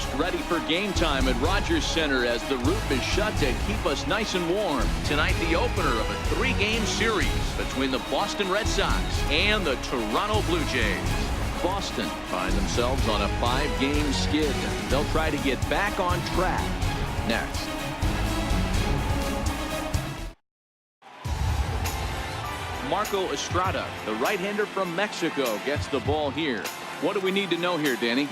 almost ready for game time at Rogers Center as the roof is shut to keep us nice and warm. Tonight, the opener of a 3-game series between the Boston Red Sox and the Toronto Blue Jays. Boston find themselves on a 5-game skid. They'll try to get back on track next. Marco Estrada, the right-hander from Mexico, gets the ball here. What do we need to know here, Danny?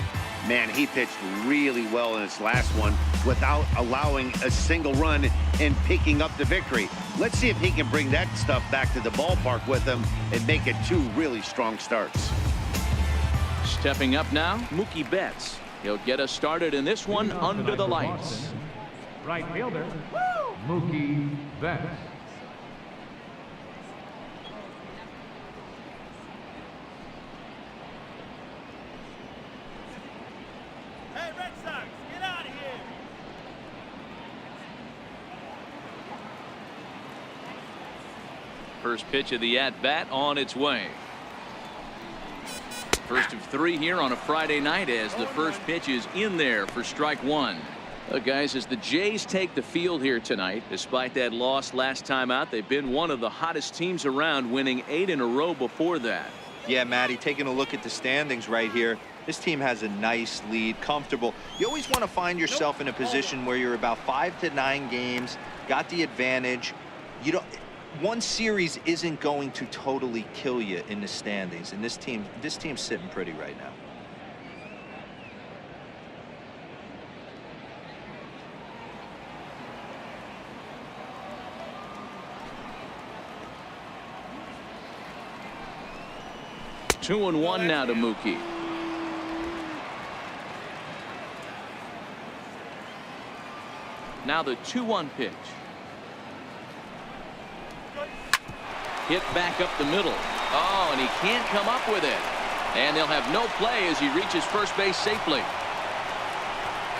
Man, he pitched really well in his last one without allowing a single run and picking up the victory. Let's see if he can bring that stuff back to the ballpark with him and make it 2 really strong starts. Stepping up now, Mookie Betts. He'll get us started in this one under the lights. Right fielder, Mookie Betts. Hey, Red Sox, get out of here! First pitch of the at-bat on its way. First of 3 here on a Friday night as the first pitch is in there for strike 1. Guys, as the Jays take the field here tonight, despite that loss last time out, they've been one of the hottest teams around, winning 8 in a row before that. Yeah, Matty, taking a look at the standings right here, this team has a nice lead, comfortable. You always want to find yourself in a position where you're about 5 to 9 games, got the advantage. You don't. One series isn't going to totally kill you in the standings, and this team's sitting pretty right now. Two and one now to Mookie. Now the 2-1 pitch. Hit back up the middle. Oh, and he can't come up with it. And they'll have no play as he reaches first base safely.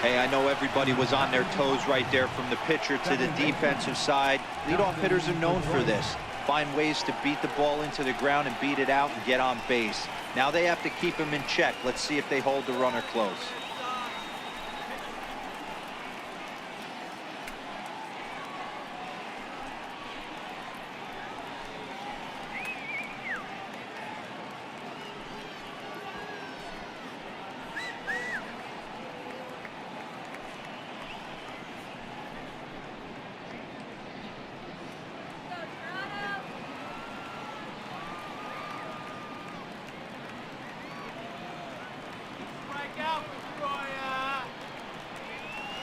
Hey, I know everybody was on their toes right there from the pitcher to the defensive side. Leadoff hitters are known for this. Find ways to beat the ball into the ground and beat it out and get on base. Now they have to keep him in check. Let's see if they hold the runner close.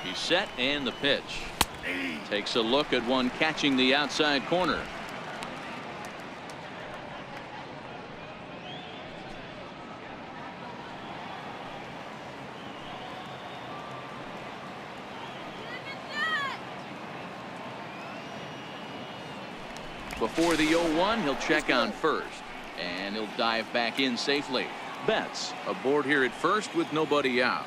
He's set and the pitch. Takes a look at one catching the outside corner. Before the 0-1, he'll check on first, and he'll dive back in safely. Betts aboard here at first with nobody out.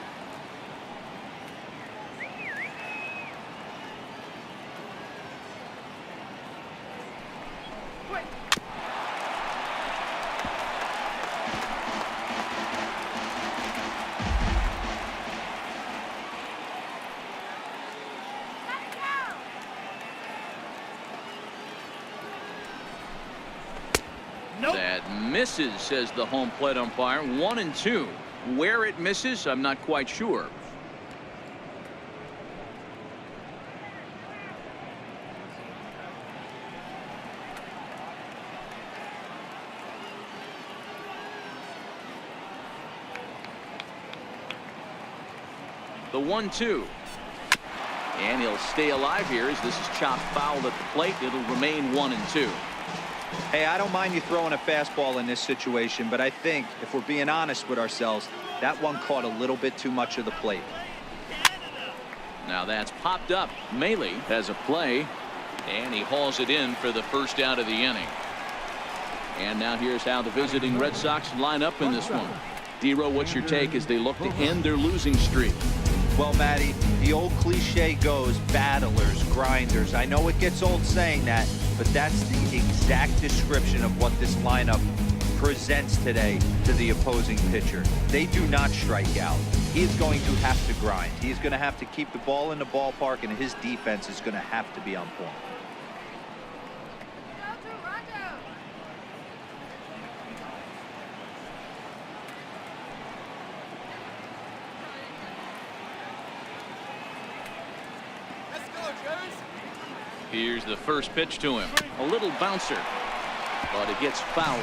That misses, says the home plate umpire. 1-2. Where it misses, I'm not quite sure. The 1-2. And he'll stay alive here as this is chopped foul at the plate. It'll remain 1-2. Hey, I don't mind you throwing a fastball in this situation, but I think if we're being honest with ourselves, that one caught a little bit too much of the plate. Now that's popped up. Maley has a play, and he hauls it in for the first out of the inning. And now here's how the visiting Red Sox line up in this one. D-Row, what's your take as they look to end their losing streak? Well, Matty, the old cliche goes, battlers, grinders. I know it gets old saying that, but that's the exact description of what this lineup presents today to the opposing pitcher. They do not strike out. He is going to have to grind. He is going to have to keep the ball in the ballpark, and his defense is going to have to be on point. Here's the first pitch to him. A little bouncer, but it gets fouled.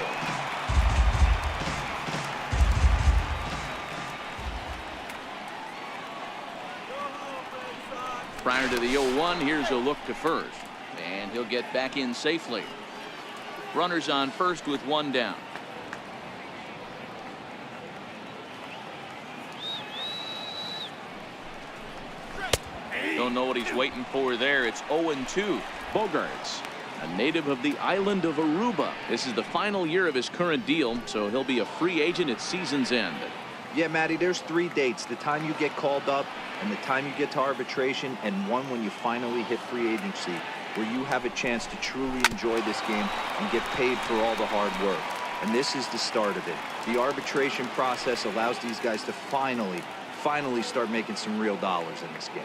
Prior to the 0-1, here's a look to first. And he'll get back in safely. Runners on first with one down. Don't know what he's waiting for there. It's 0-2. Bogarts, a native of the island of Aruba. This is the final year of his current deal, so he'll be a free agent at season's end. Yeah, Matty, there's 3 dates: the time you get called up, and the time you get to arbitration, and one when you finally hit free agency, where you have a chance to truly enjoy this game and get paid for all the hard work. And this is the start of it. The arbitration process allows these guys to finally start making some real dollars in this game.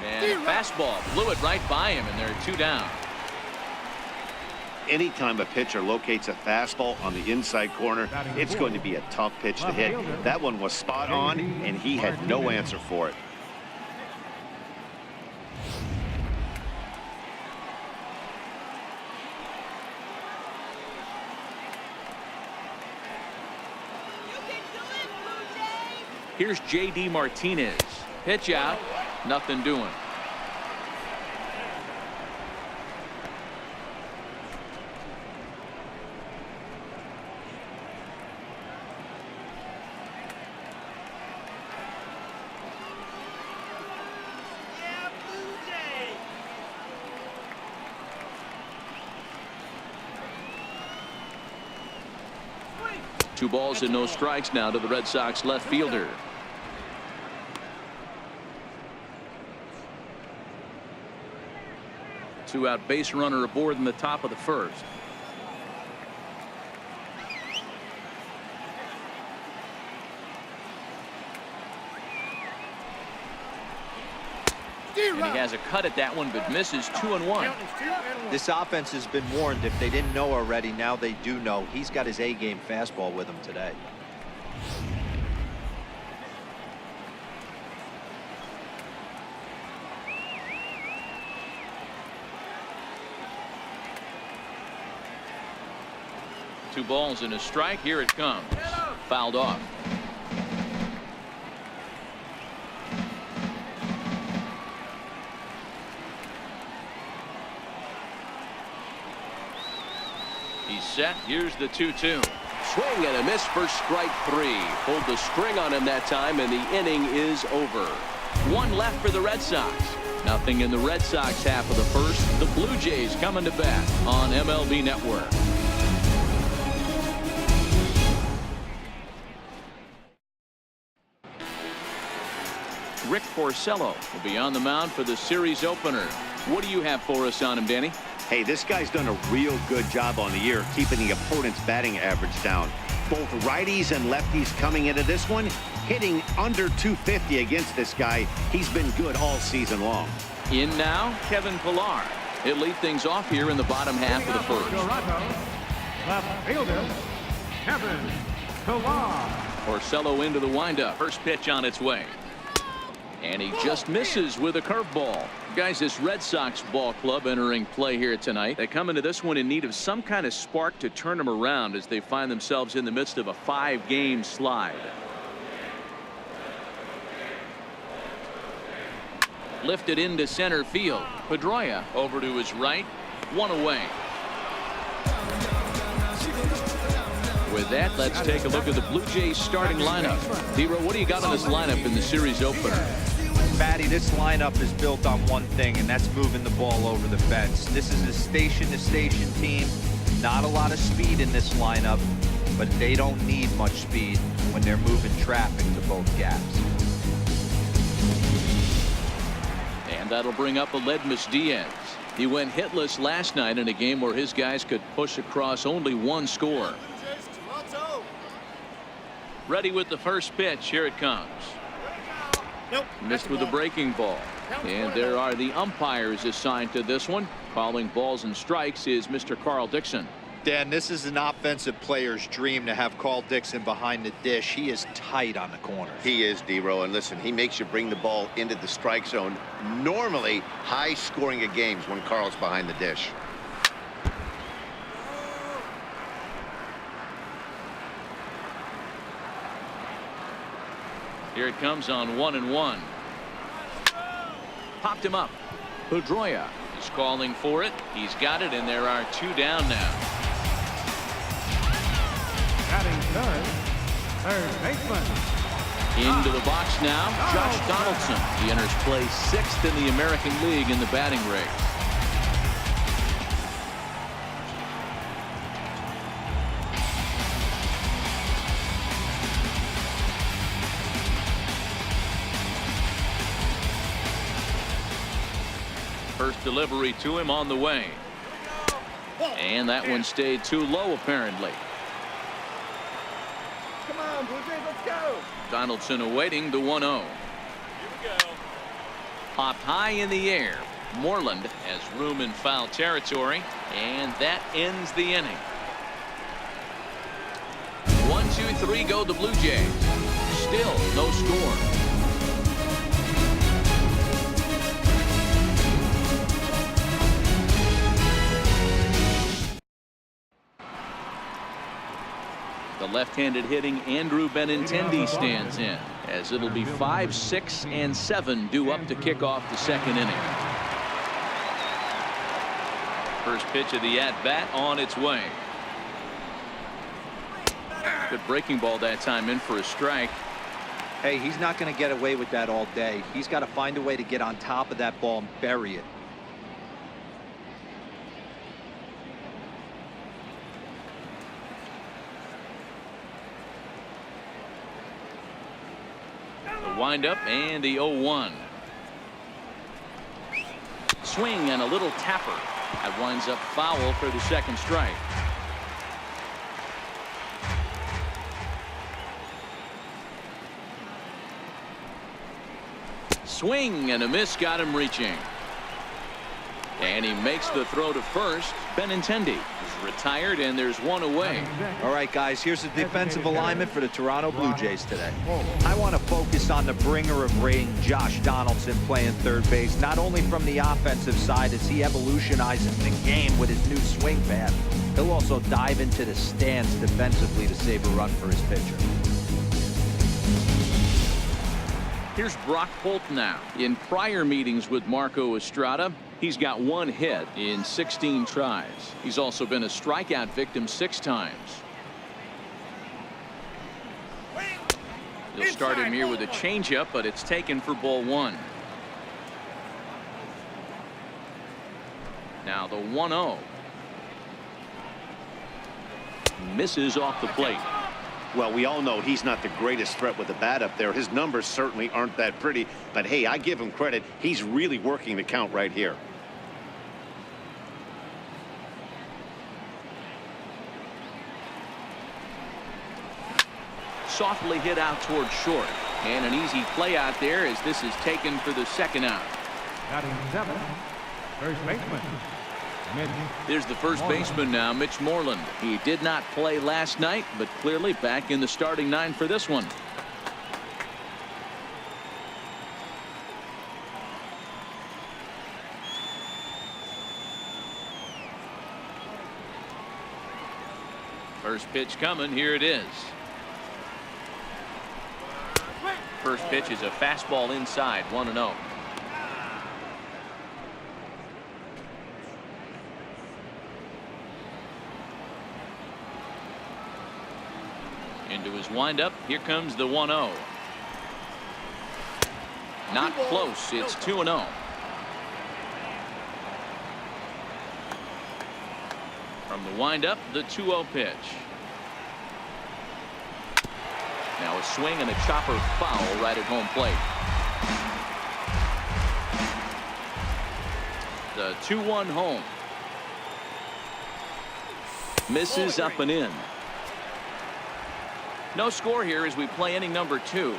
And a fastball blew it right by him, and there are 2 down. Anytime a pitcher locates a fastball on the inside corner, it's going to be a tough pitch to hit. That one was spot on, and he had no answer for it. Here's J.D. Martinez. Pitch out. Nothing doing. Two balls and no strikes now to the Red Sox left fielder. Two-out base runner aboard in the top of the first. And he has a cut at that one, but misses. 2-1. This offense has been warned. If they didn't know already, now they do know. He's got his A-game fastball with him today. Two balls and a strike. Here it comes. Fouled off. He's set. Here's the 2-2. Swing and a miss for strike 3. Pulled the string on him that time, and the inning is over. One left for the Red Sox. Nothing in the Red Sox half of the first. The Blue Jays coming to bat on MLB Network. Rick Porcello will be on the mound for the series opener. What do you have for us on him, Danny? Hey, this guy's done a real good job on the year keeping the opponent's batting average down. Both righties and lefties coming into this one, hitting under 250 against this guy. He's been good all season long. In now, Kevin Pillar. He'll lead things off here in the bottom half of the first. Left fielder, Kevin Pillar. Porcello into the windup. First pitch on its way. And he just misses with a curveball. Guys, this Red Sox ball club entering play here tonight. They come into this one in need of some kind of spark to turn them around as they find themselves in the midst of a 5-game slide. Lifted into center field. Pedroia over to his right. One away. With that, let's take a look at the Blue Jays starting lineup. Dero, what do you got on this lineup in the series opener? Matty, this lineup is built on one thing, and that's moving the ball over the fence. This is a station-to-station team. Not a lot of speed in this lineup, but they don't need much speed when they're moving traffic to both gaps. And that'll bring up Aledmus Diaz. He went hitless last night in a game where his guys could push across only one score. Ready with the first pitch. Here it comes. Nope. Missed with a breaking ball. And there are the umpires assigned to this one. Calling balls and strikes is Mr. Carl Dixon. Dan, this is an offensive player's dream to have Carl Dixon behind the dish. He is tight on the corners. He is, D-Row, and listen, he makes you bring the ball into the strike zone. Normally high scoring of games when Carl's behind the dish. Here it comes on 1-1. Popped him up. Pedroia is calling for it. He's got it, and there are 2 down now. Batting third baseman. Into the box now, Josh Donaldson. He enters play 6th in the American League in the batting race. First delivery to him on the way. And that one stayed too low, apparently. Come on, Blue Jays, let's go. Donaldson awaiting the 1-0. Here we go. Popped high in the air. Moreland has room in foul territory, and that ends the inning. 1-2-3 go the Blue Jays. Still no score. The left-handed hitting Andrew Benintendi stands in, as it'll be 5, 6, and 7 due up to kick off the second inning. First pitch of the at-bat on its way. Good breaking ball that time, in for a strike. Hey, he's not going to get away with that all day. He's got to find a way to get on top of that ball and bury it. Wind-up and the 0-1. Swing and a little tapper. That winds up foul for the second strike. Swing and a miss, got him reaching. And he makes the throw to first. Benintendi is retired, and there's one away. All right, guys, here's the defensive alignment for the Toronto Blue Jays today. I want to focus on the bringer of rain, Josh Donaldson, playing third base, not only from the offensive side as he evolutionizes the game with his new swing pad. He'll also dive into the stands defensively to save a run for his pitcher. Here's Brock Holt now. In prior meetings with Marco Estrada, he's got 1 hit in 16 tries. He's also been a strikeout victim 6 times. He'll start him here with a changeup, but it's taken for ball 1. Now the 1-0. Misses off the plate. Well, we all know he's not the greatest threat with the bat up there. His numbers certainly aren't that pretty, but hey, I give him credit. He's really working the count right here. Softly hit out toward short, and an easy play out there as this is taken for the second out. Batting 7, first baseman. There's the first baseman now, Mitch Moreland. He did not play last night, but clearly back in the starting 9 for this one. First pitch coming. Here it is. First pitch is a fastball inside, 1-0. Into his windup. Here comes the 1-0. Not close. It's 2-0. From the windup, the 2-0 pitch. Now a swing and a chopper foul right at home plate. The 2-1 home. Misses up and in. No score here as we play inning number 2.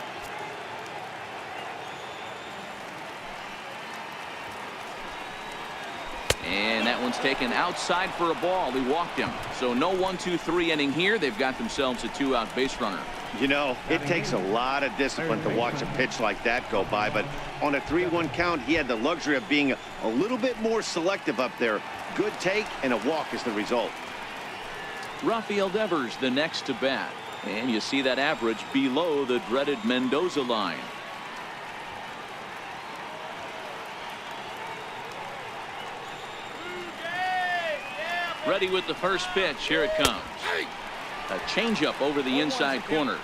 And that one's taken outside for a ball. He walked him. So no 1-2-3 inning here. They've got themselves a 2-out base runner. You know, it takes a lot of discipline to watch a pitch like that go by, but on a 3-1 count, he had the luxury of being a little bit more selective up there. Good take and a walk is the result. Rafael Devers the next to bat. And you see that average below the dreaded Mendoza line. Ready with the first pitch. Here it comes. A changeup over the inside corner.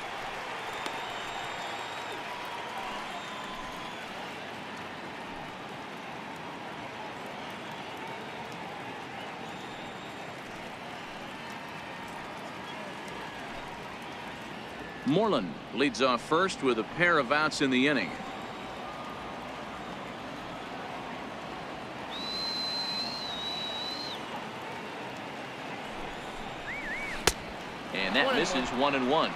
Moreland leads off first with a pair of outs in the inning. And that misses 1-1.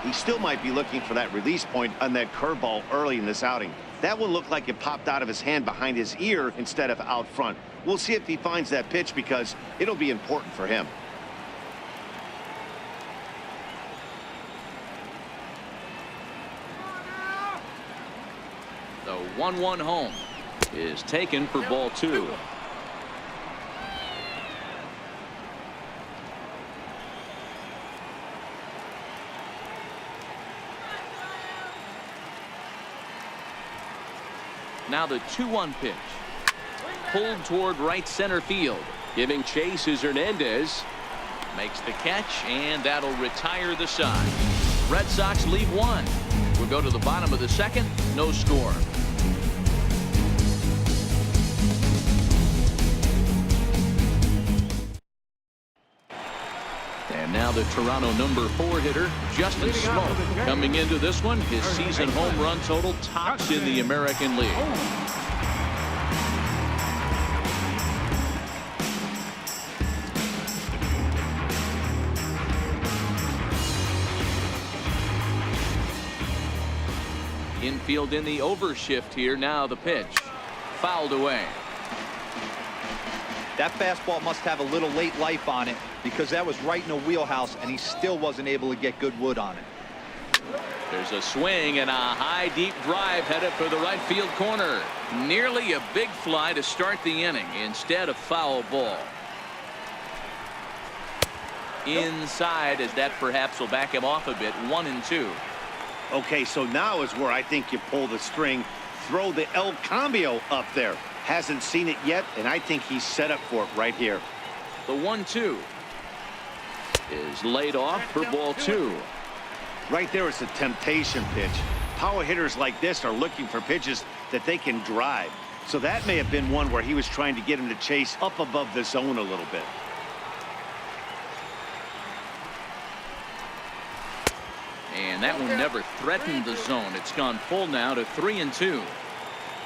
He still might be looking for that release point on that curveball early in this outing. That one looked like it popped out of his hand behind his ear instead of out front. We'll see if he finds that pitch because it'll be important for him. The 1-1 home is taken for ball 2. Now the 2-1 pitch. Pulled toward right center field. Giving chase is Hernandez. Makes the catch, and that'll retire the side. Red Sox lead 1. We'll go to the bottom of the second. No score. And now the Toronto number 4 hitter, Justin Smoke. Coming into this one, his season home run total tops in the American League. Infield in the overshift here. Now the pitch. Fouled away. That fastball must have a little late life on it because that was right in a wheelhouse and he still wasn't able to get good wood on it. There's a swing and a high deep drive headed for the right field corner. Nearly a big fly to start the inning. Instead a foul ball. Inside as that perhaps will back him off a bit. 1-2. Okay, so now is where I think you pull the string. Throw the El Cambio up there. Hasn't seen it yet, and I think he's set up for it right here. The 1-2 is laid off for ball 2. Right there is a temptation pitch. Power hitters like this are looking for pitches that they can drive. So that may have been one where he was trying to get him to chase up above the zone a little bit. And that one never threatened the zone. It's gone full now to 3-2.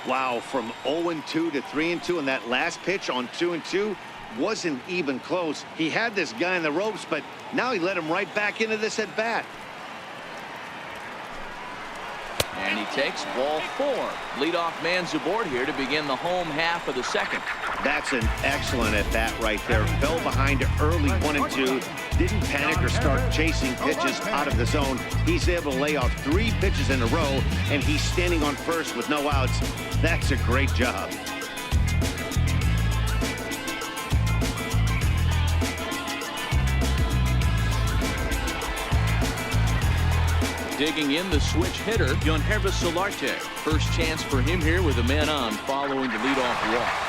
Wow, from 0-2 to 3-2, and that last pitch on 2-2 wasn't even close. He had this guy in the ropes, but now he let him right back into this at bat. And he takes ball 4. Leadoff man's aboard here to begin the home half of the second. That's an excellent at bat right there. Fell behind early 1-2. Didn't panic or start chasing pitches out of the zone. He's able to lay off 3 pitches in a row, and he's standing on first with no outs. That's a great job. Digging in the switch hitter, Yonhervis Solarte. First chance for him here with a man on following the leadoff walk.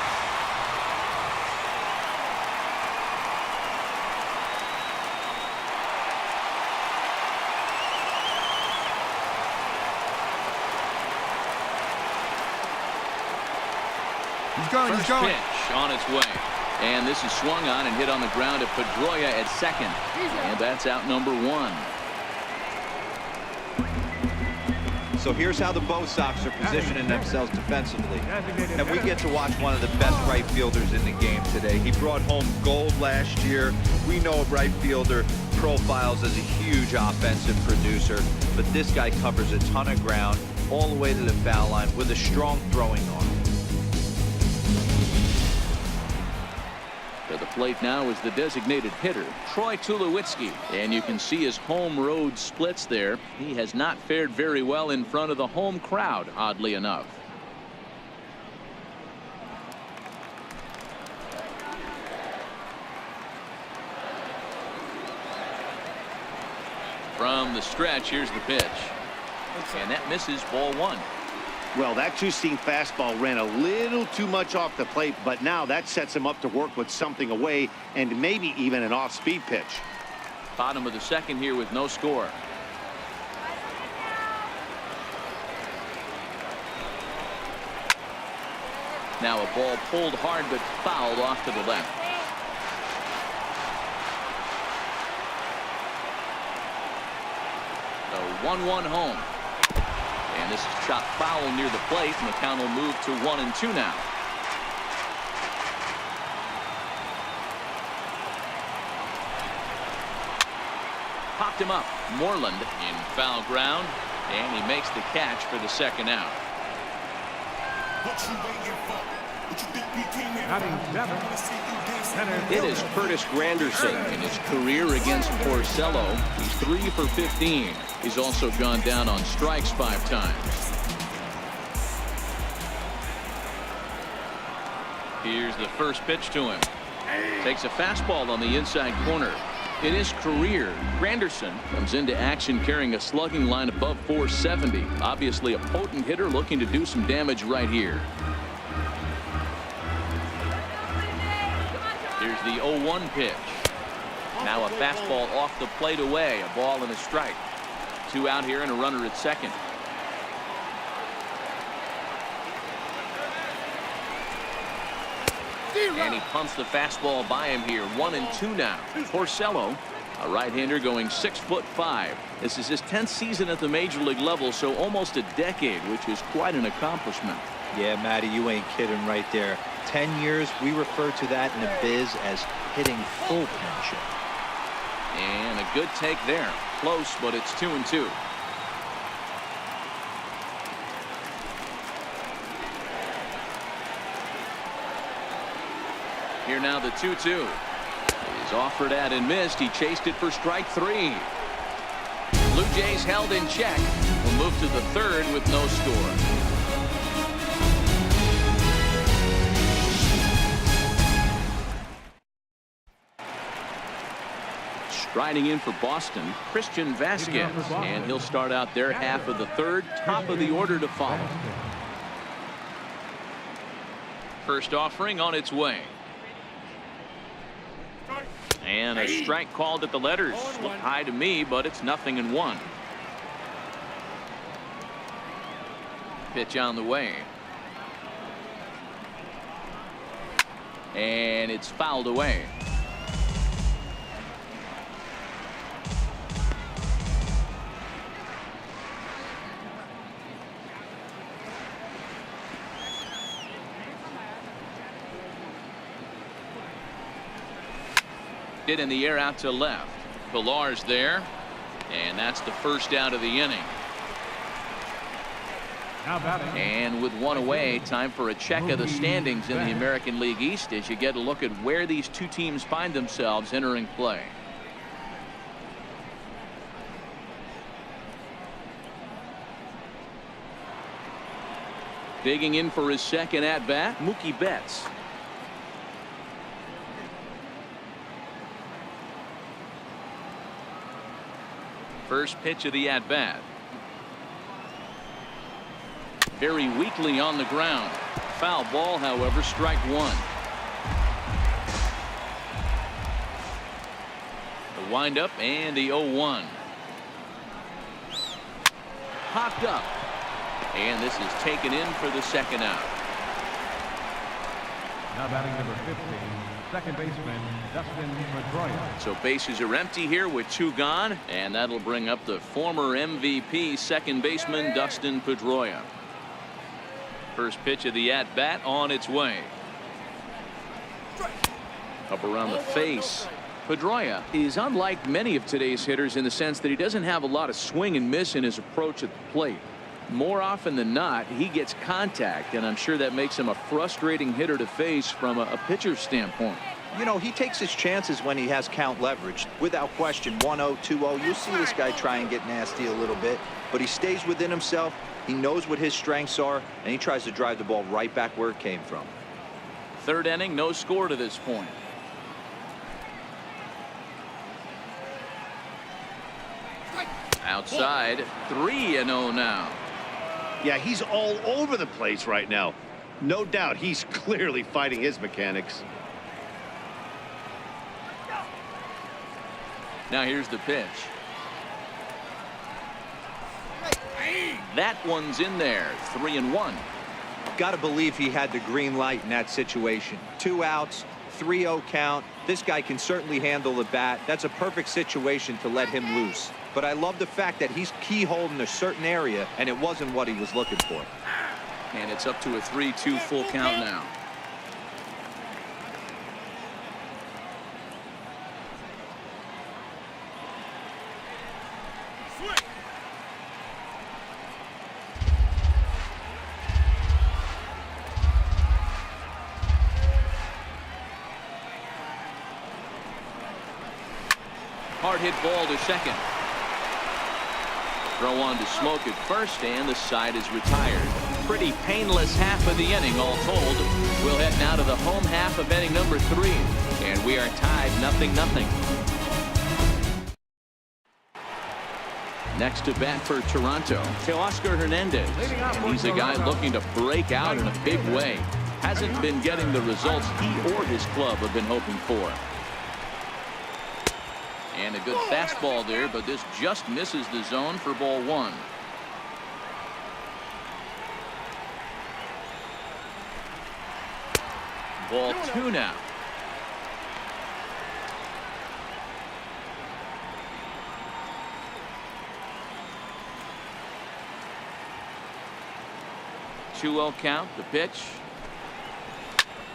First pitch on its way. And this is swung on and hit on the ground at Pedroia at second. And that's out number 1. So here's how the BOS Sox are positioning themselves defensively. And we get to watch one of the best right fielders in the game today. He brought home gold last year. We know a right fielder profiles as a huge offensive producer, but this guy covers a ton of ground all the way to the foul line with a strong throwing arm. To the plate now is the designated hitter, Troy Tulowitzki. And you can see his home road splits there. He has not fared very well in front of the home crowd, oddly enough. From the stretch, here's the pitch. And that misses, ball one. Well, that two-seam fastball ran a little too much off the plate, but now that sets him up to work with something away and maybe even an off-speed pitch. Bottom of the second here with no score. Now a ball pulled hard but fouled off to the left. The 1-1 home. And this is shot foul near the plate, and the count will move to 1-2 now. Popped him up. Moreland in foul ground, and he makes the catch for the second out. Batting seven. It is Curtis Granderson in his career against Porcello. He's 3 for 15. He's also gone down on strikes 5 times. Here's the first pitch to him. Takes a fastball on the inside corner. In his career, Granderson comes into action carrying a slugging line above 470. Obviously a potent hitter looking to do some damage right here. Here's the 0-1 pitch. Now a fastball off the plate away. A ball and a strike. 2 out here and a runner at second. And he pumps the fastball by him here. 1-2 now. Porcello, a right-hander going 6'5". This is his 10th season at the major league level, so almost a decade, which is quite an accomplishment. Yeah, Matty, you ain't kidding right there. 10 years, we refer to that in the biz as hitting full pension. And a good take there. Close, but it's 2-2. Here now the 2-2. He's offered at and missed. He chased it for strike 3. Blue Jays held in check. Will move to the third with no score. Striding in for Boston, Christian Vasquez, and he'll start out their half of the third. Top of the order to follow. First offering on its way. And a strike called at the letters. Looked high to me, but it's 0-1. Pitch on the way. And it's fouled away. Hit in the air out to left. Pillar's there, and that's the first out of the inning. And with one away, time for a check of the standings in the American League East as you get a look at where these two teams find themselves entering play. Digging in for his second at-bat, Mookie Betts. First pitch of the at-bat. Very weakly on the ground. Foul ball, however, strike 1. The windup and the 0-1. Popped up. And this is taken in for the second out. Now batting number 15, second baseman Dustin Pedroia. So bases are empty here with 2 gone, and that'll bring up the former MVP second baseman Dustin Pedroia. First pitch of the at-bat on its way. Up around the face. Pedroia is unlike many of today's hitters in the sense that he doesn't have a lot of swing and miss in his approach at the plate. More often than not, he gets contact, and I'm sure that makes him a frustrating hitter to face from a pitcher's standpoint. You know, he takes his chances when he has count leverage. Without question, 1-0, 2-0. You see this guy try and get nasty a little bit, but he stays within himself. He knows what his strengths are, and he tries to drive the ball right back where it came from. Third inning, no score to this point. Outside, 3-0 now. Yeah, he's all over the place right now. No doubt he's clearly fighting his mechanics. Now here's the pitch. That one's in there. 3-1. Got to believe he had the green light in that situation. 2 outs, 3-0 count. This guy can certainly handle the bat. That's a perfect situation to let him loose. But I love the fact that he's keyholed in a certain area, and it wasn't what he was looking for. And it's up to a 3-2 full count now. Hard hit ball to second. Throw on to Smoke at first, and the side is retired. Pretty painless half of the inning, all told. We'll head now to the home half of inning number 3, and we are tied 0-0. Next to bat for Toronto, Teoscar Hernandez. And he's a guy looking to break out in a big way. Hasn't been getting the results he or his club have been hoping for. And a good fastball there, but this just misses the zone for ball 1. Ball 2 now. Two-0 count. The pitch.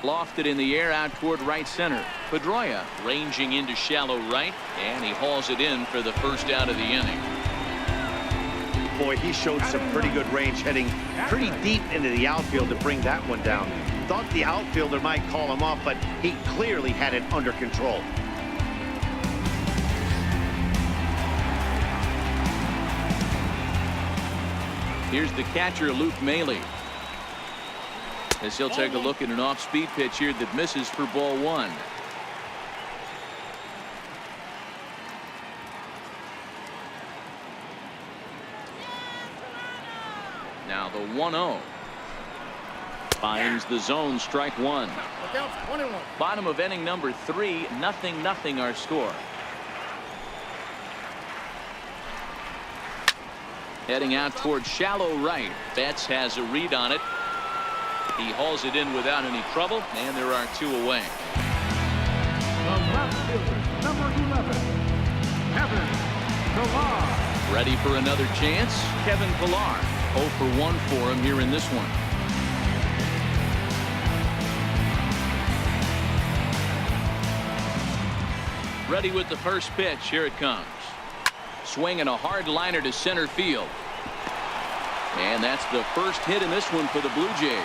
Lofted in the air out toward right center. Pedroia ranging into shallow right, and he hauls it in for the first out of the inning. Boy, he showed some pretty good range, heading pretty deep into the outfield to bring that one down. Thought the outfielder might call him off, but he clearly had it under control. Here's the catcher, Luke Maile, as he'll take a look at an off-speed pitch here that misses for ball 1. Now the 1-0. Finds the zone, strike 1. Bottom of inning number 3, 0-0 our score. Heading out toward shallow right. Betts has a read on it. He hauls it in without any trouble, and there are 2 away. The left fielder, number 11, Kevin Pillar. Ready for another chance? Kevin Pillar. 0 for 1 for him here in this one. Ready with the first pitch. Here it comes. Swinging a hard liner to center field. And that's the first hit in this one for the Blue Jays.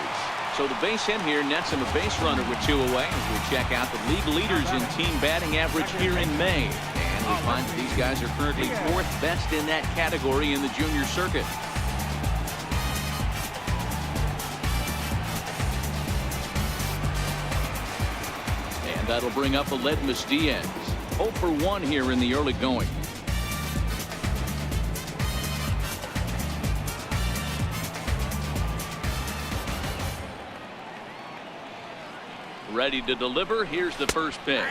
So the base hit here nets him a base runner with 2 away as we check out the league leaders in team batting average here in May. And we find that these guys are currently 4th best in that category in the junior circuit. And that'll bring up Aledmus Diaz. 0 for 1 here in the early going. Ready to deliver. Here's the first pitch.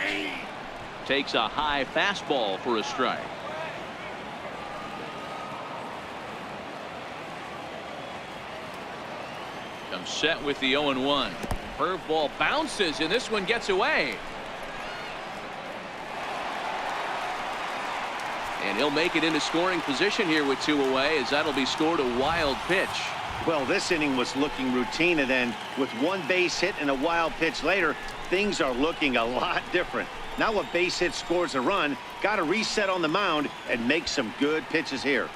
Takes a high fastball for a strike. Comes set with the 0-1. Curveball bounces, and this one gets away. And he'll make it into scoring position here with 2 away, as that'll be scored a wild pitch. Well, this inning was looking routine, and then with 1 base hit and a wild pitch later, things are looking a lot different. Now a base hit scores a run, got to reset on the mound and make some good pitches here.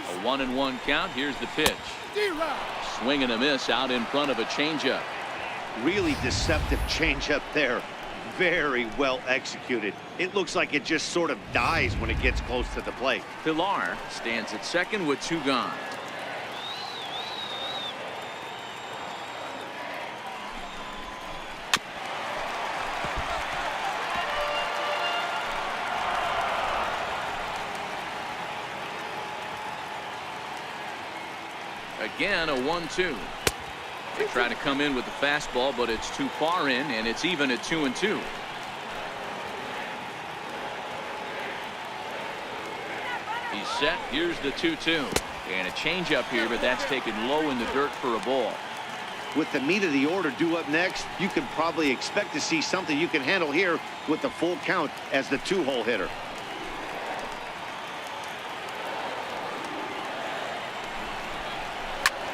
A 1-1 count. Here's the pitch. Swing and a miss out in front of a changeup. Really deceptive changeup there. Very well executed. It looks like it just sort of dies when it gets close to the plate. Pilar stands at second with 2 gone. Again, a 1-2. They try to come in with the fastball, but it's too far in, and it's even at 2-2. He's set. Here's the 2-2. And a changeup here, but that's taken low in the dirt for a ball. With the meat of the order due up next, you can probably expect to see something you can handle here with the full count as the 2-hole hitter.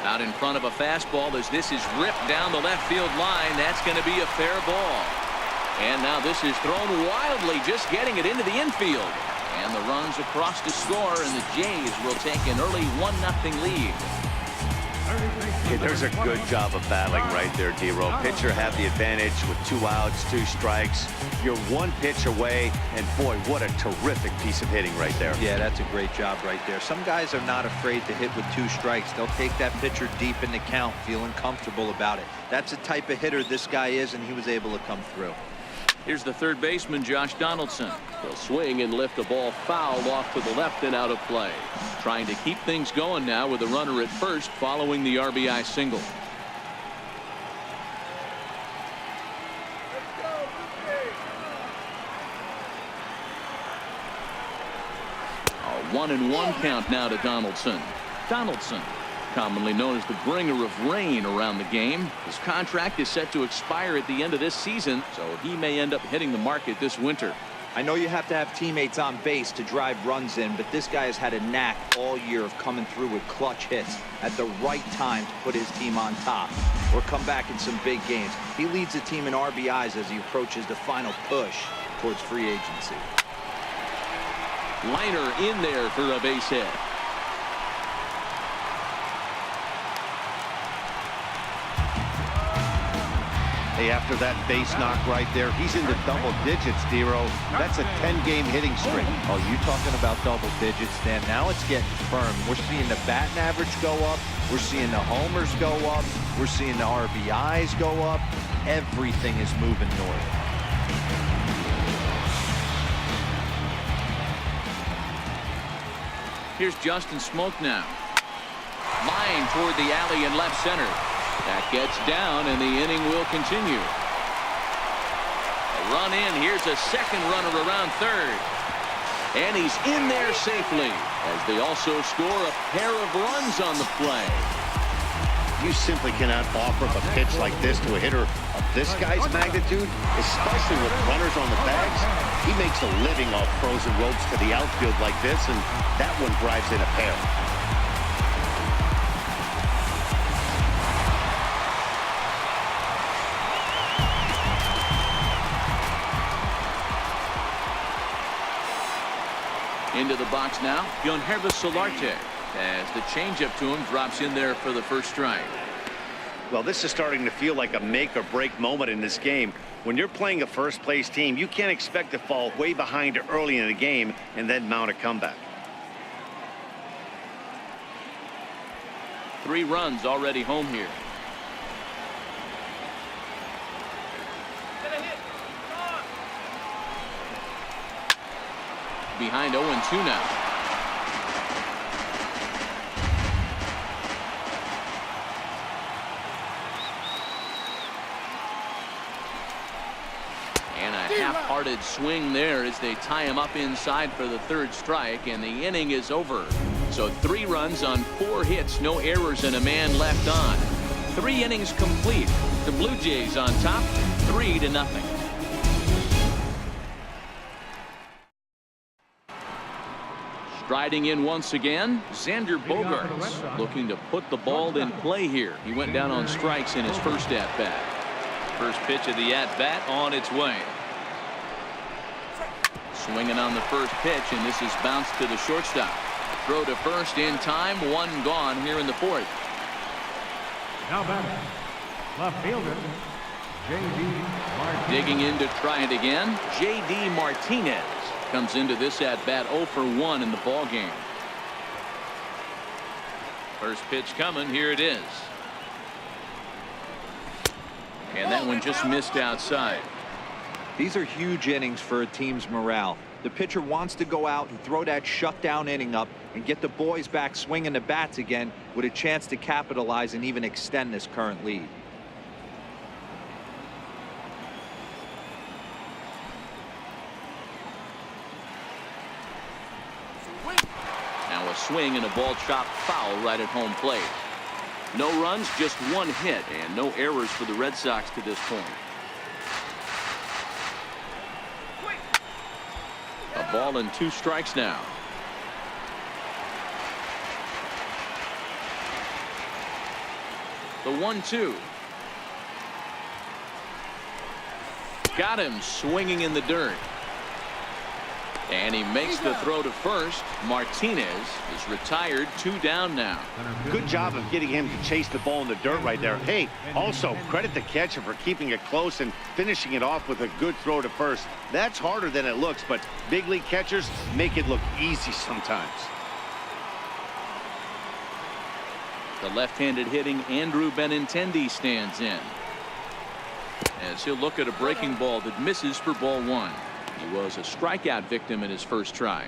Out in front of a fastball as this is ripped down the left field line. That's going to be a fair ball. And now this is thrown wildly, just getting it into the infield. And the runs across to score, and the Jays will take an early 1-0 lead. Okay, there's a good job of battling right there, D-Row. Pitcher have the advantage with 2 outs, 2 strikes. You're 1 pitch away, and boy, what a terrific piece of hitting right there. Yeah, that's a great job right there. Some guys are not afraid to hit with 2 strikes. They'll take that pitcher deep in the count, feeling comfortable about it. That's the type of hitter this guy is, and he was able to come through. Here's the third baseman, Josh Donaldson. He'll swing and lift the ball foul off to the left and out of play. Trying to keep things going now with a runner at first following the RBI single. A 1-1 count now to Donaldson. Donaldson, commonly known as the bringer of rain around the game. His contract is set to expire at the end of this season, so he may end up hitting the market this winter. I know you have to have teammates on base to drive runs in, but this guy has had a knack all year of coming through with clutch hits at the right time to put his team on top or come back in some big games. He leads the team in RBIs as he approaches the final push towards free agency. Liner in there for a base hit. Hey, after that base knock right there, he's into double digits, D-Row. That's a 10-game hitting streak. Oh, you talking about double digits, Dan. Now it's getting firm. We're seeing the batting average go up. We're seeing the homers go up. We're seeing the RBIs go up. Everything is moving north. Here's Justin Smoke now. Line toward the alley in left center. That gets down, and the inning will continue. A run in. Here's a second runner around third. And he's in there safely, as they also score a pair of runs on the play. You simply cannot offer up a pitch like this to a hitter of this guy's magnitude, especially with runners on the bags. He makes a living off frozen ropes to the outfield like this, and that one drives in a pair. Into the box now, Yonhervis Solarte, as the changeup to him drops in there for the first strike. Well, this is starting to feel like a make-or-break moment in this game. When you're playing a first-place team, you can't expect to fall way behind early in the game and then mount a comeback. 3 runs already home here. Behind 0-2 now. And a half-hearted swing there as they tie him up inside for the third strike, and the inning is over. So 3 runs on 4 hits, no errors, and a man left on. 3 innings complete. The Blue Jays on top, 3-0. Striding in once again, Xander Bogaerts looking to put the ball in play here. He went down on strikes in his first at-bat. First pitch of the at-bat on its way. Swinging on the first pitch, and this is bounced to the shortstop. Throw to first in time, 1 gone here in the 4th. Now batting, left fielder, J.D. Martinez. Digging in to try it again, J.D. Martinez comes into this at-bat 0 for 1 in the ball game. First pitch coming, here it is. And that one just missed outside. These are huge innings for a team's morale. The pitcher wants to go out and throw that shutdown inning up and get the boys back swinging the bats again with a chance to capitalize and even extend this current lead. Now a swing and a ball chopped foul right at home plate. No runs, just 1 hit, and no errors for the Red Sox to this point. A ball and 2 strikes now. The 1-2. Got him swinging in the dirt. And he makes the throw to first. Martinez is retired, 2 down now. Good job of getting him to chase the ball in the dirt right there. Hey, also credit the catcher for keeping it close and finishing it off with a good throw to first. That's harder than it looks, but big league catchers make it look easy sometimes. The left-handed hitting Andrew Benintendi stands in, as he'll look at a breaking ball that misses for ball 1. He was a strikeout victim in his first try.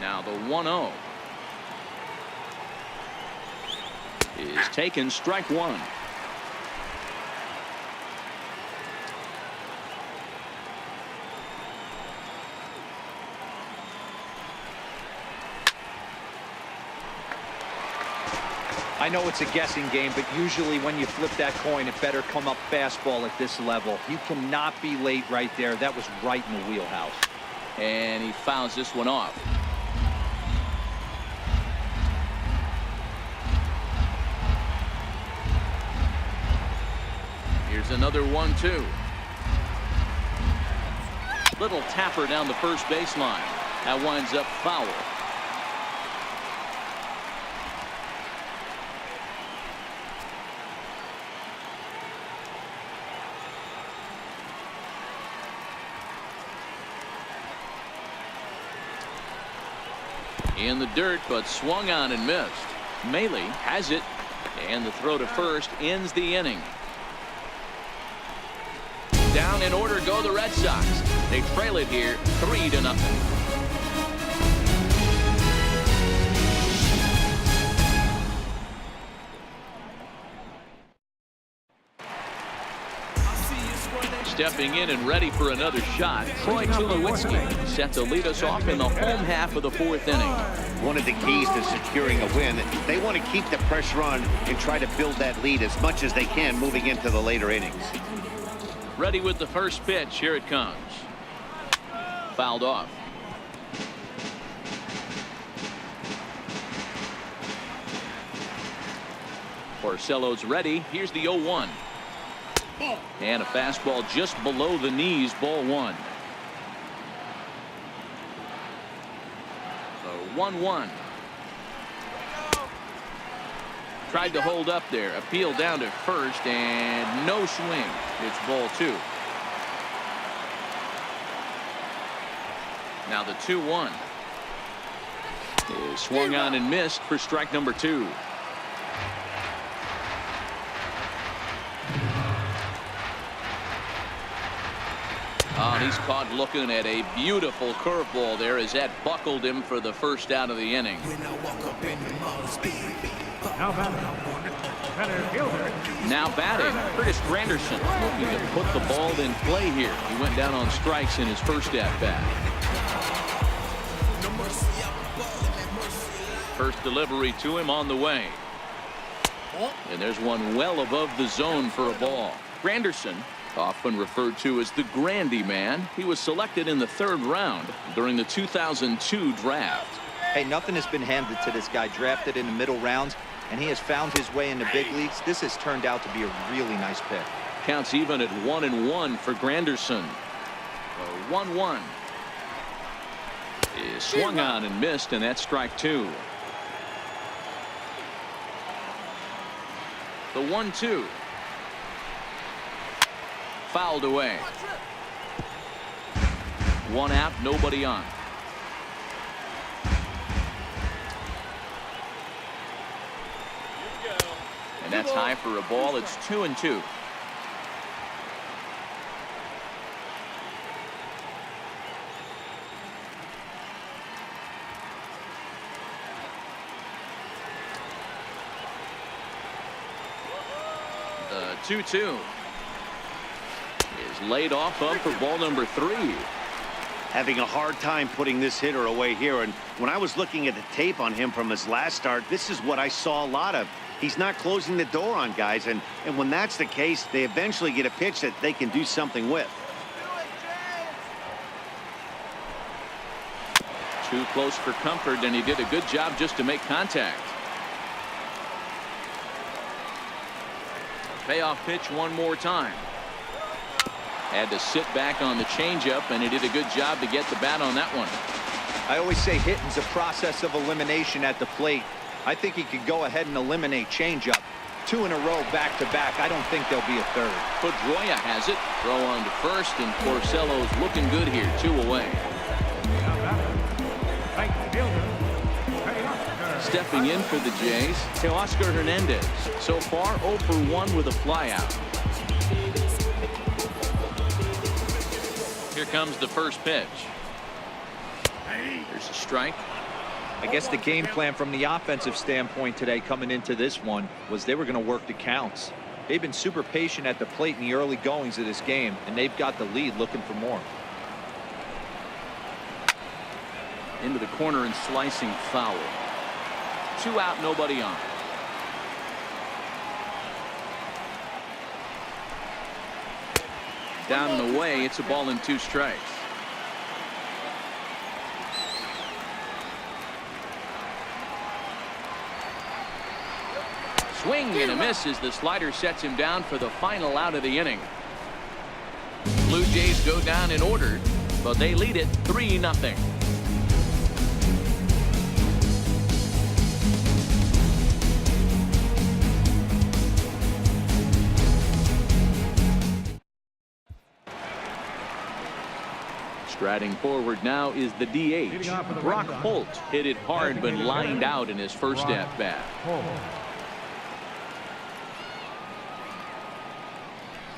Now the 1-0 is taken, strike 1. I know it's a guessing game, but usually when you flip that coin, it better come up fastball at this level. You cannot be late right there. That was right in the wheelhouse. And he fouls this one off. Here's another 1-2. Little tapper down the first baseline. That winds up foul. In the dirt, but swung on and missed. Maley has it, and the throw to first ends the inning. Down in order go the Red Sox. They trail it here 3-0. Stepping in and ready for another shot, Troy Tulowitzki set to lead us off in the home half of the 4th inning. One of the keys to securing a win, they want to keep the pressure on and try to build that lead as much as they can moving into the later innings. Ready with the first pitch. Here it comes. Fouled off. Porcello's ready. Here's the 0-1. And a fastball just below the knees, ball 1. So 1-1. Tried to hold up there. Appeal down to first, and no swing. It's ball 2. Now the 2-1 is swung on and missed for strike number 2. Oh, he's caught looking at a beautiful curveball there as that buckled him for the first out of the inning. Now batting, Center fielder. Now batting, Curtis Granderson, looking to put the ball in play here. He went down on strikes in his first at-bat. First delivery to him on the way. And there's one well above the zone for a ball. Granderson, often referred to as the Grandy Man, he was selected in the 3rd round during the 2002 draft. Hey, nothing has been handed to this guy. Drafted in the middle rounds, and he has found his way in the big leagues. This has turned out to be a really nice pick. Counts even at 1-1 for Granderson. 1-1 is swung on and missed, and that's strike 2. The 1-2. Fouled away. One out, nobody on. And that's high for a ball. It's 2-2. The 2-2 is laid off up for ball number 3. Having a hard time putting this hitter away here. And when I was looking at the tape on him from his last start, this is what I saw a lot of. He's not closing the door on guys. And when that's the case, they eventually get a pitch that they can do something with. Too close for comfort, and he did a good job just to make contact. Payoff pitch one more time. Had to sit back on the changeup, and he did a good job to get the bat on that one. I always say hitting's a process of elimination at the plate. I think he could go ahead and eliminate changeup. 2 in a row back-to-back. I don't think there'll be a 3rd. Pedroia has it. Throw on to first, and Porcello's looking good here. 2 away. Right fielder. Oscar. Stepping in for the Jays, Teoscar Hernandez. So far, 0 for 1 with a flyout. Here comes the first pitch. There's a strike. I guess the game plan from the offensive standpoint today coming into this one was they were going to work the counts. They've been super patient at the plate in the early goings of this game, and they've got the lead looking for more. Into the corner and slicing foul. 2 out, nobody on. Down and away, it's a ball and 2 strikes. Swing and a miss as the slider sets him down for the final out of the inning. Blue Jays go down in order, but they lead it 3-0. Striding forward now is the DH. Brock Holt hit it hard but lined out in his first at-bat.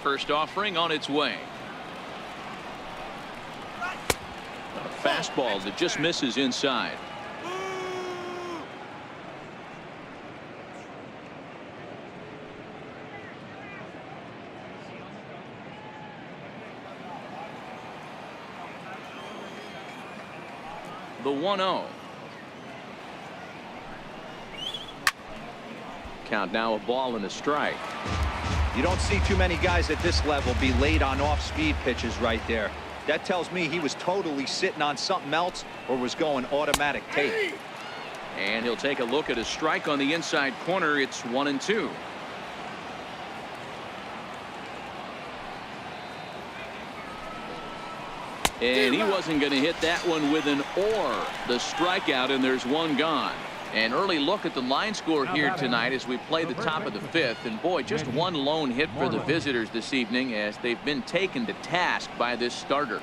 First offering on its way. A fastball that just misses inside. The 1-0. Count now, a ball and a strike. You don't see too many guys at this level be late on off-speed pitches right there. That tells me he was totally sitting on something else or was going automatic tape. And he'll take a look at a strike on the inside corner. It's 1-2. And he wasn't going to hit that one with an or. The strikeout, and there's one gone. An early look at the line score here tonight as we play the top of the 5th. And boy, just one lone hit for the visitors this evening as they've been taken to task by this starter.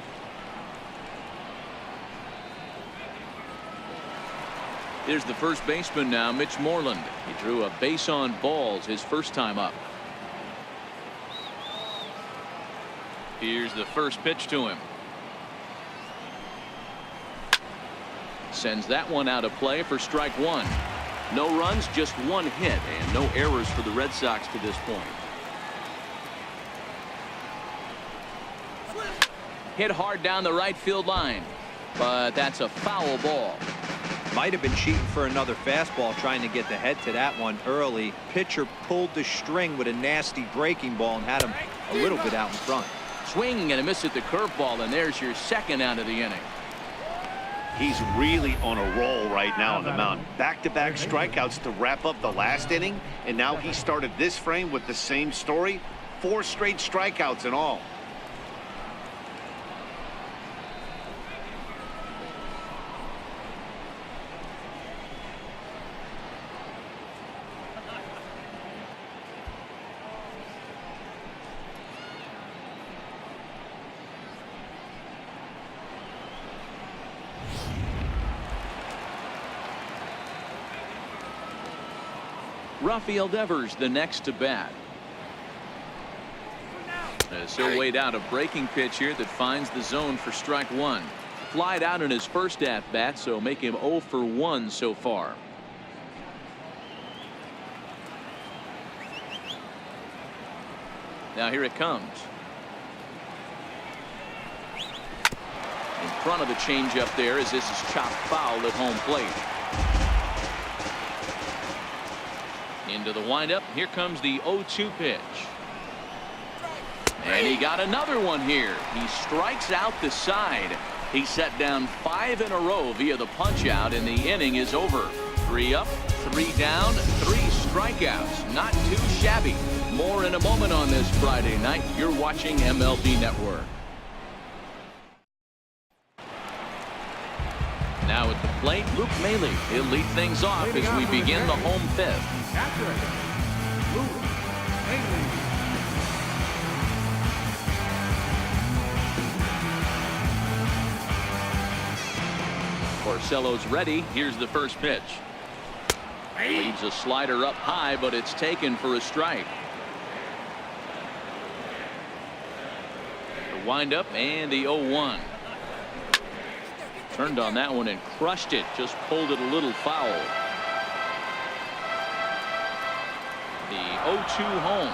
Here's the first baseman now, Mitch Moreland. He drew a base on balls his first time up. Here's the first pitch to him. Sends that one out of play for strike 1. No runs, just one hit, and no errors for the Red Sox to this point. Hit hard down the right field line, but that's a foul ball. Might have been cheating for another fastball, trying to get the head to that one early. Pitcher pulled the string with a nasty breaking ball and had him a little bit out in front. Swing and a miss at the curveball, and there's your second out of the inning. He's really on a roll right now on the mound. Back-to-back strikeouts to wrap up the last inning, and now he started this frame with the same story. 4 straight strikeouts in all. Rafael Devers the next to bat. As he'll wait out a breaking pitch here that finds the zone for strike one. Flied out in his first at bat, so make him 0 for 1 so far. Now here it comes. In front of the changeup there as this is chopped foul at home plate. Into the windup. Here comes the 0-2 pitch. And he got another one here. He strikes out the side. He set down 5 in a row via the punch out, and the inning is over. 3 up, 3 down, 3 strikeouts. Not too shabby. More in a moment on this Friday night. You're watching MLB Network. Now at the plate, Luke Maile. He'll lead things off as we begin the home fifth. Porcello's ready. Here's the first pitch. Leaves a slider up high, but it's taken for a strike. The windup and the 0-1. Turned on that one and crushed it. Just pulled it a little foul. The 0-2 home.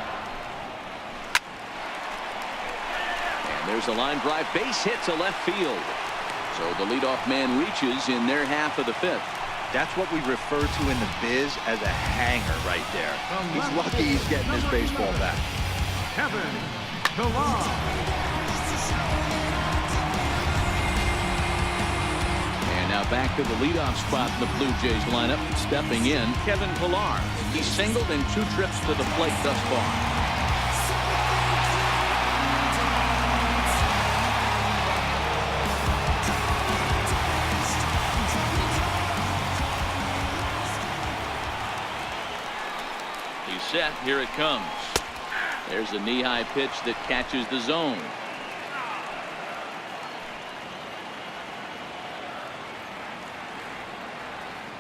And there's a line drive base hit to left field. So the leadoff man reaches in their half of the fifth. That's what we refer to in the biz as a hanger right there. He's lucky he's getting his baseball back. Kevin Pillar. Now back to the leadoff spot in the Blue Jays lineup. Stepping in, Kevin Pillar. He's singled in 2 trips to the plate thus far. He's set. Here it comes. There's a knee-high pitch that catches the zone.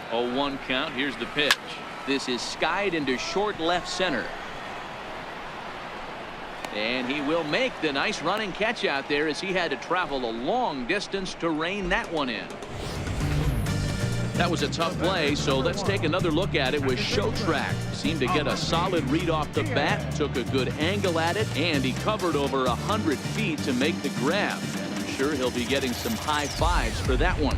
0-1 count. Here's the pitch. This is skied into short left center. And he will make the nice running catch out there as he had to travel a long distance to rein that one in. That was a tough play, so let's take another look at it with Show Track. Seemed to get a solid read off the bat, took a good angle at it, and he covered over 100 feet to make the grab. And I'm sure he'll be getting some high fives for that one.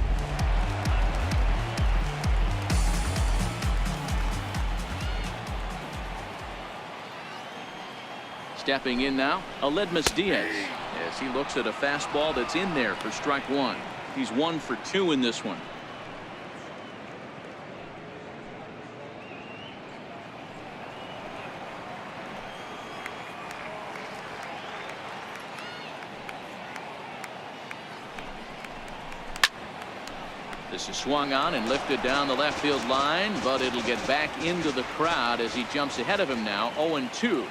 Stepping in now, Aledmys Diaz, as he looks at a fastball that's in there for strike one. He's 1 for 2 in this one. This is swung on and lifted down the left field line, but it'll get back into the crowd as he jumps ahead of him now. 0-2.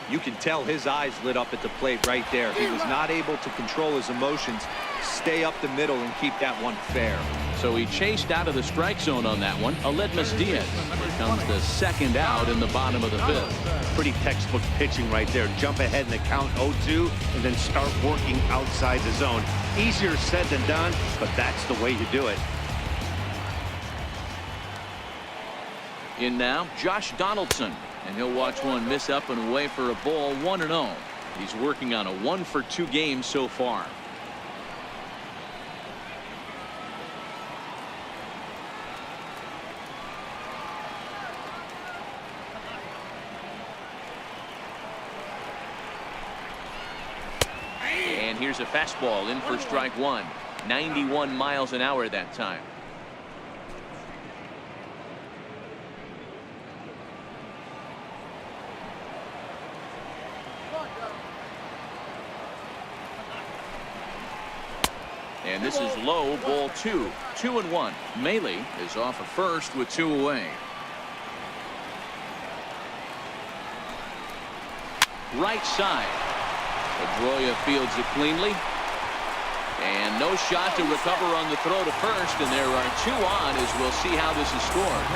You can tell his eyes lit up at the plate right there. He was not able to control his emotions, stay up the middle, and keep that one fair. So he chased out of the strike zone on that one. Aledmys Diaz. Here comes the second out in the bottom of the fifth. Pretty textbook pitching right there. Jump ahead in the count 0-2 and then start working outside the zone. Easier said than done, but that's the way you do it. In now, Josh Donaldson, and he'll watch one miss up and away for a ball, 1-0. He's working on a 1-for-2 game so far. And here's a fastball in for strike one. 91 miles an hour that time. And this is low, ball 2. 2-1. Maley is off of first with 2 away. Right side. Pedroia fields it cleanly. And no shot to recover on the throw to first, and there are 2 on as we'll see how this is scored.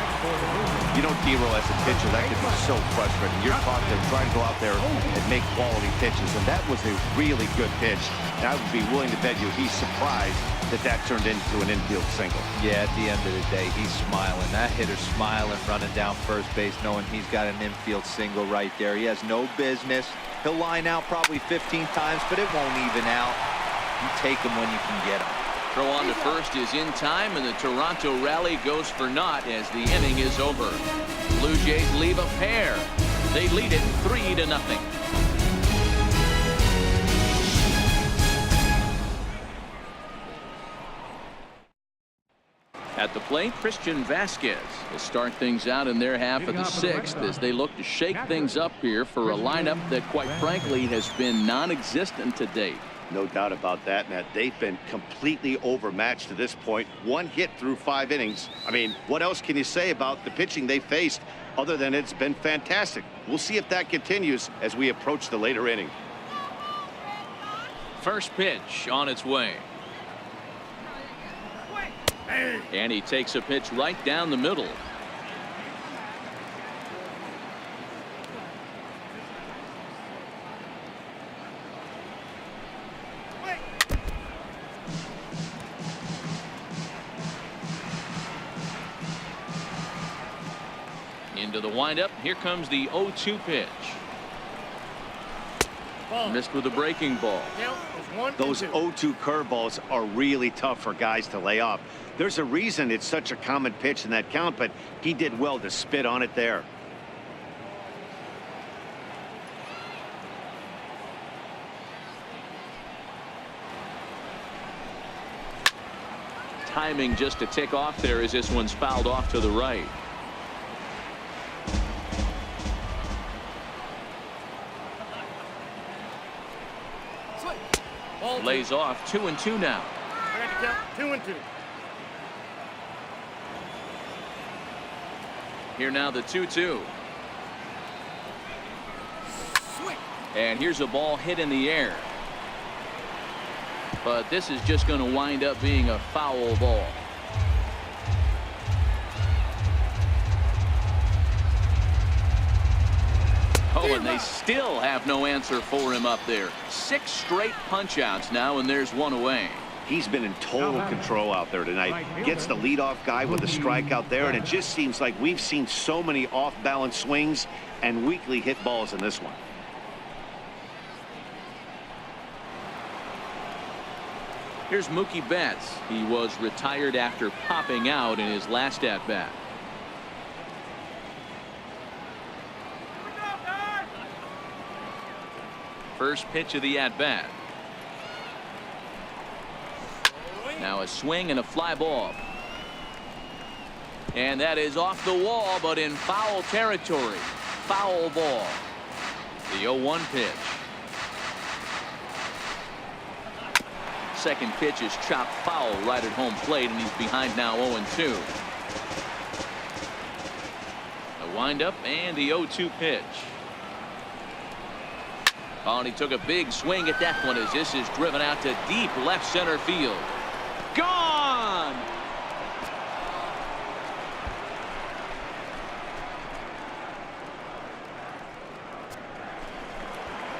You know, Dero, as a pitcher, that can be so frustrating. You're taught to try to go out there and make quality pitches, and that was a really good pitch. And I would be willing to bet you he's surprised that that turned into an infield single. Yeah, at the end of the day, he's smiling. That hitter's smiling, running down first base, knowing he's got an infield single right there. He has no business. He'll line out probably 15 times, but it won't even out. You take them when you can get them. Throw on to first is in time, and the Toronto rally goes for naught as the inning is over. Blue Jays leave a pair. They lead it 3-0. At the plate, Christian Vasquez will start things out in their half of the 6th as they look to shake things up here for a lineup that, quite frankly, has been non-existent to date. No doubt about that, Matt. They've been completely overmatched to this point. 1 hit through 5 innings. I mean, what else can you say about the pitching they faced other than it's been fantastic? We'll see if that continues as we approach the later inning. First pitch on its way. And he takes a pitch right down the middle. Into the windup. Here comes the 0-2 pitch. Missed with a breaking ball. Those 0-2 curveballs are really tough for guys to lay off. There's a reason it's such a common pitch in that count, but he did well to spit on it there. Timing just to tick off there as this one's fouled off to the right. Lays off. 2-2 now. I got to count 2-2. Here now the 2-2. And here's a ball hit in the air. But this is just going to wind up being a foul ball. Oh, and they still have no answer for him up there. 6 straight punch outs now, and there's 1 away. He's been in total control out there tonight. Gets the leadoff guy with a strikeout there, and it just seems like we've seen so many off-balance swings and weakly hit balls in this one. Here's Mookie Betts. He was retired after popping out in his last at-bat. First pitch of the at-bat. Now a swing and a fly ball. And that is off the wall, but in foul territory. Foul ball. The 0-1 pitch. Second pitch is chopped foul right at home plate, and he's behind now 0-2. A windup and the 0-2 pitch. Oh, and he took a big swing at that one as this is driven out to deep left center field. Gone!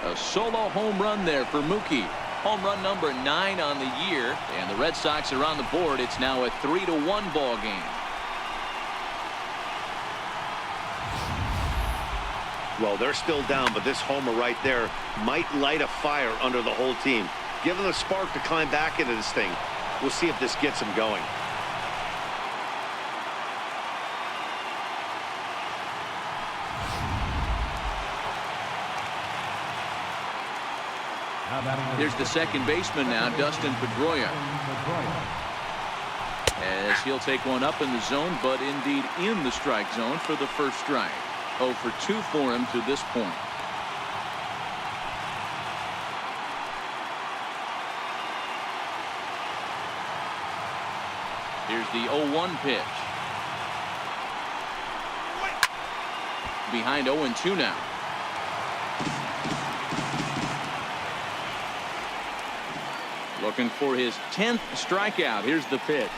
A solo home run there for Mookie. Home run number 9 on the year, and the Red Sox are on the board. It's now a 3-1 ball game. Well, they're still down, but this homer right there might light a fire under the whole team. Give them a spark to climb back into this thing. We'll see if this gets them going. Here's the second baseman now, Dustin Pedroia, as he'll take one up in the zone, but indeed in the strike zone for the first strike. 0 for 2 for him to this point. Here's the 0-1 pitch. Behind 0-2 now. Looking for his 10th strikeout. Here's the pitch.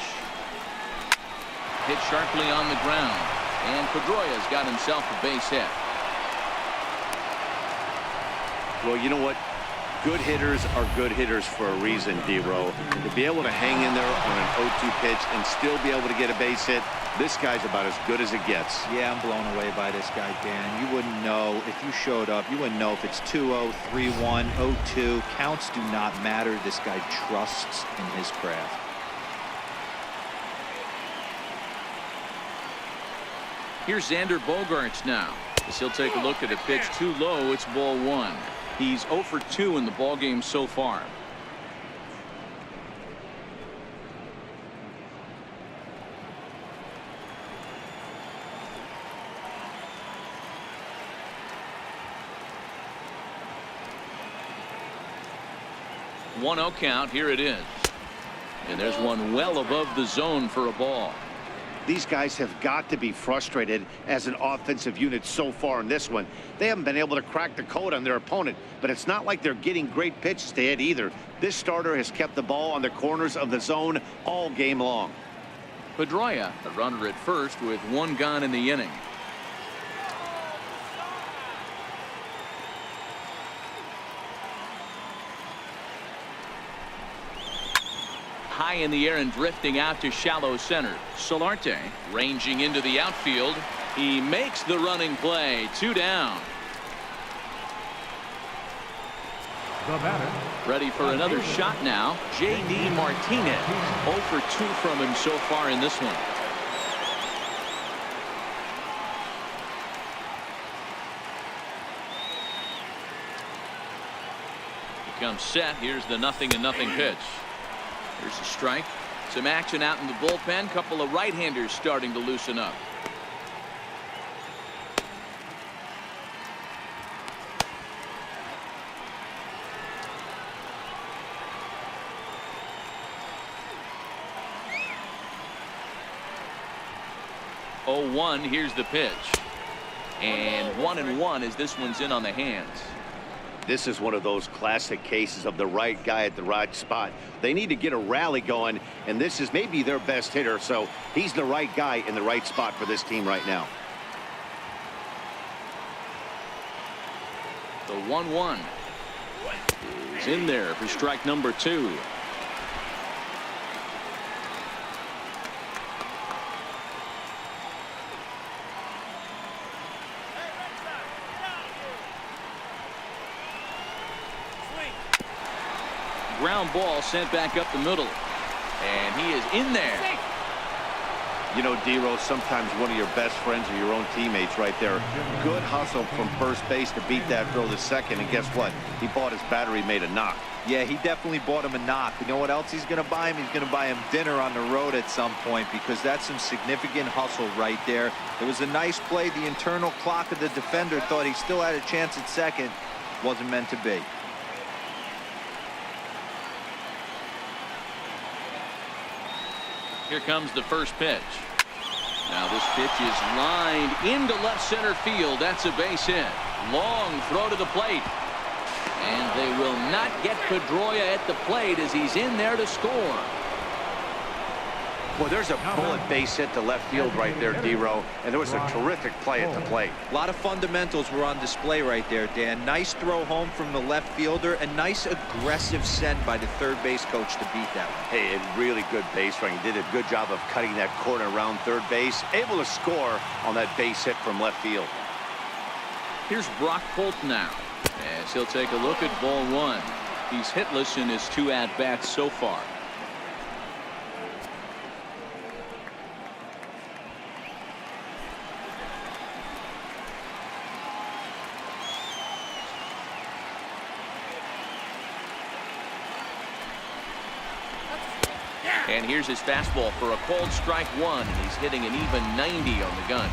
Hit sharply on the ground. And Pedroia's got himself a base hit. Well, you know what? Good hitters are good hitters for a reason, D-Row. To be able to hang in there on an 0-2 pitch and still be able to get a base hit, this guy's about as good as it gets. Yeah, I'm blown away by this guy, Dan. You wouldn't know if you showed up. You wouldn't know if it's 2-0, 3-1, 0-2. Counts do not matter. This guy trusts in his craft. Here's Xander Bogaerts now, as he'll take a look at a pitch too low. It's ball 1. He's 0 for 2 in the ball game so far. One 0 count. Here it is. And there's one well above the zone for a ball. These guys have got to be frustrated as an offensive unit so far in this one. They haven't been able to crack the code on their opponent, but it's not like they're getting great pitches to hit either. This starter has kept the ball on the corners of the zone all game long. Pedroia, a runner at first with 1 gone in the inning. High in the air and drifting out to shallow center. Solarte ranging into the outfield. He makes the running play. 2 down. The batter. Ready for another shot now. J.D. Martinez. 0 for 2 from him so far in this one. He comes set. Here's the 0-0 pitch. Here's a strike. Some action out in the bullpen. Couple of right-handers starting to loosen up. Oh, 1. Here's the pitch. And 1-1 as this one's in on the hands. This is one of those classic cases of the right guy at the right spot. They need to get a rally going, and this is maybe their best hitter, so he's the right guy in the right spot for this team right now. The 1-1 is in there for strike number 2. Ground ball sent back up the middle, and he is in there. You know, D-Rose, sometimes one of your best friends are your own teammates right there. Good hustle from first base to beat that throw to second, and guess what? He bought his battery made a knock. Yeah, he definitely bought him a knock. You know what else he's going to buy him? He's going to buy him dinner on the road at some point, because that's some significant hustle right there. It was a nice play. The internal clock of the defender thought he still had a chance at second. Wasn't meant to be. Here comes the first pitch. Now this pitch is lined into left center field. That's a base hit. Long throw to the plate. And they will not get Pedroia at the plate as he's in there to score. Well, there's a bullet base hit to left field right there, D-Row, and there was a terrific play at the plate. A lot of fundamentals were on display right there, Dan. Nice throw home from the left fielder, and nice aggressive send by the third base coach to beat that one. Hey, and really good base running. He did a good job of cutting that corner around third base, able to score on that base hit from left field. Here's Brock Holt now, as he'll take a look at ball one. He's hitless in his 2 at-bats so far. And here's his fastball for a called strike 1, and he's hitting an even 90 on the gun.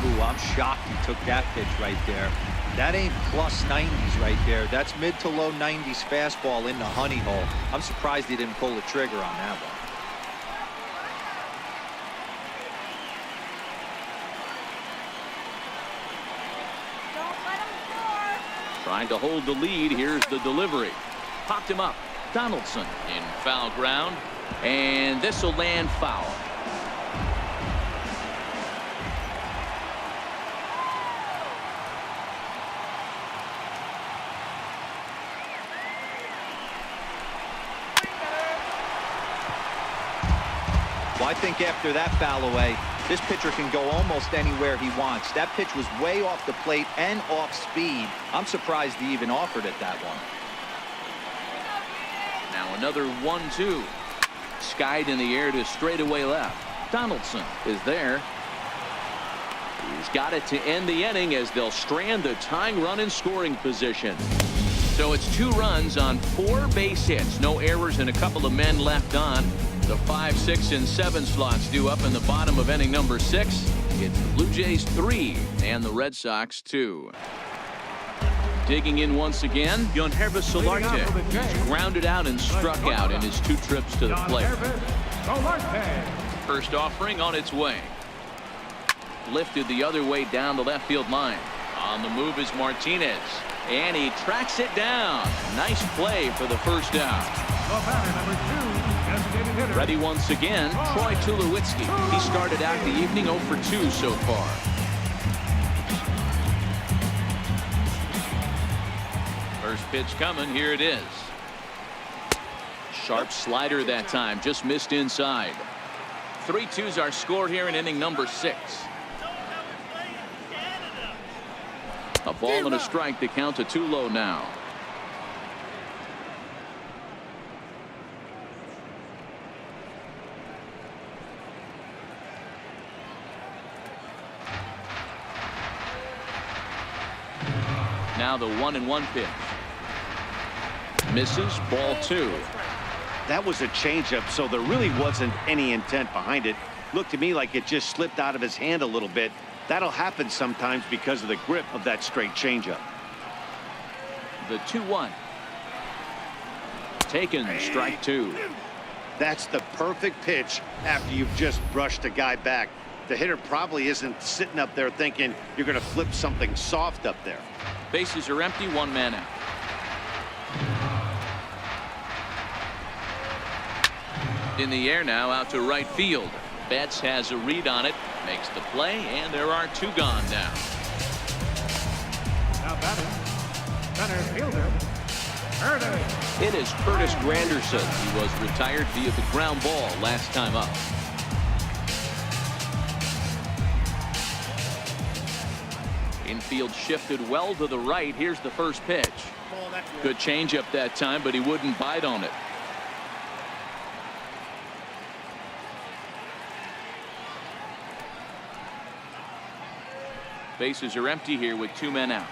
Ooh, I'm shocked he took that pitch right there. That ain't plus 90s right there. That's mid to low 90s fastball in the honey hole. I'm surprised he didn't pull the trigger on that one. Trying to hold the lead. Here's the delivery. Popped him up. Donaldson in foul ground. And this will land foul. Well, I think after that foul away, this pitcher can go almost anywhere he wants. That pitch was way off the plate and off speed. I'm surprised he even offered it that one. Now another 1-2. Skied in the air to straightaway left. Donaldson is there. He's got it to end the inning as they'll strand the tying run in scoring position. So it's 2 runs on 4 base hits. No errors and a couple of men left on. The 5, 6, and 7 slots due up in the bottom of inning number 6. It's the Blue Jays 3 and the Red Sox 2. Digging in once again, Yonhervis Solarte. He's grounded out and struck out in his 2 trips to the plate. First offering on its way. Lifted the other way down the left field line. On the move is Martinez. And he tracks it down. Nice play for the first out. Ready once again, Troy Tulowitzki. He started out the evening 0 for 2 so far. First pitch coming. Here it is. Sharp slider that time. Just missed inside. 3-2's our score here in inning number 6. A ball and a strike. The count to 2 low now. Now the 1-1 pitch. Misses. Ball 2. That was a changeup, so there really wasn't any intent behind it. Looked to me like it just slipped out of his hand a little bit. That'll happen sometimes because of the grip of that straight changeup. The 2-1. Taken. Strike 2. That's the perfect pitch after you've just brushed a guy back. The hitter probably isn't sitting up there thinking you're going to flip something soft up there. Bases are empty. 1 man out. In the air now, out to right field. Betts has a read on it, makes the play, and there are 2 gone now. Now batting, center fielder, Curtis. It is Curtis Granderson. He was retired via the ground ball last time up. Infield shifted well to the right. Here's the first pitch. Good changeup that time, but he wouldn't bite on it. Bases are empty here with 2 men out.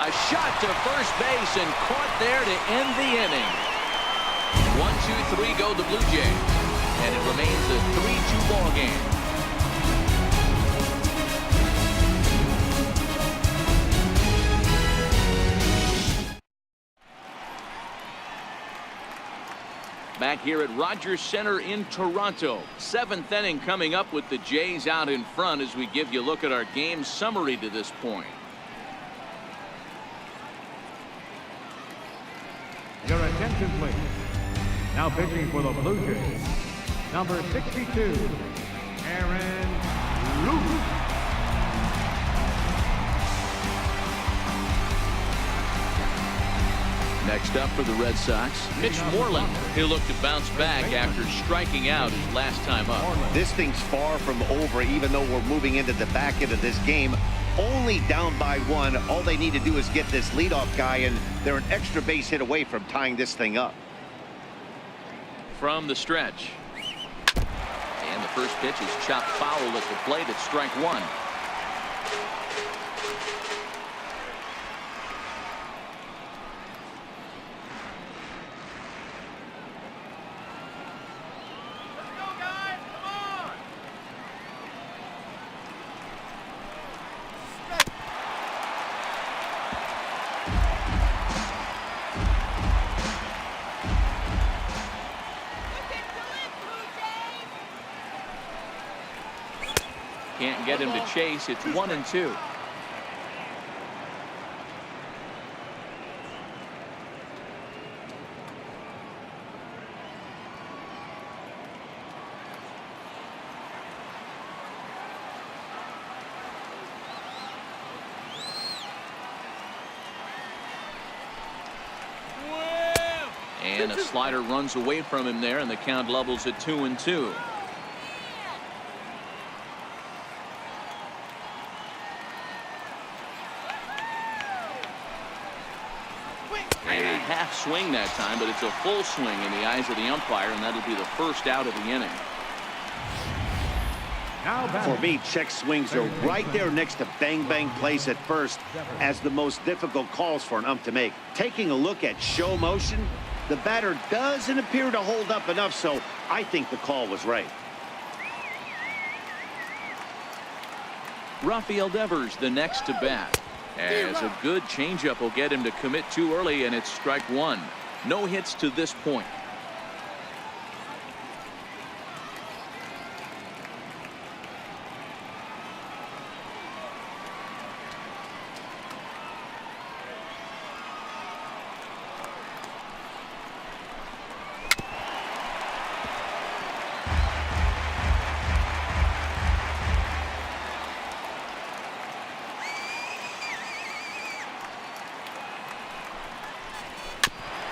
A shot to first base and caught there to end the inning. 1, 2, 3 go the Blue Jays. And it remains a 3-2 ball game. Back here at Rogers Center in Toronto. 7th inning coming up with the Jays out in front as we give you a look at our game summary to this point. Your attention, please. Now pitching for the Blue Jays, number 62, Aaron Luke. Next up for the Red Sox, Mitch Moreland. He'll look to bounce back after striking out his last time up. This thing's far from over, even though we're moving into the back end of this game. Only down by one. All they need to do is get this leadoff guy, and they're an extra base hit away from tying this thing up. From the stretch. And the first pitch is chopped foul at the plate at strike one. Can't get him to chase. It's 1-2. And a slider runs away from him there, and the count levels at 2-2. Half swing that time, but it's a full swing in the eyes of the umpire, and that'll be the first out of the inning. For me, check swings are right there next to bang bang plays at first as the most difficult calls for an ump to make. Taking a look at show motion, the batter doesn't appear to hold up enough, so I think the call was right. Rafael Devers the next to bat. As a good changeup will get him to commit too early, and it's strike one. No hits to this point.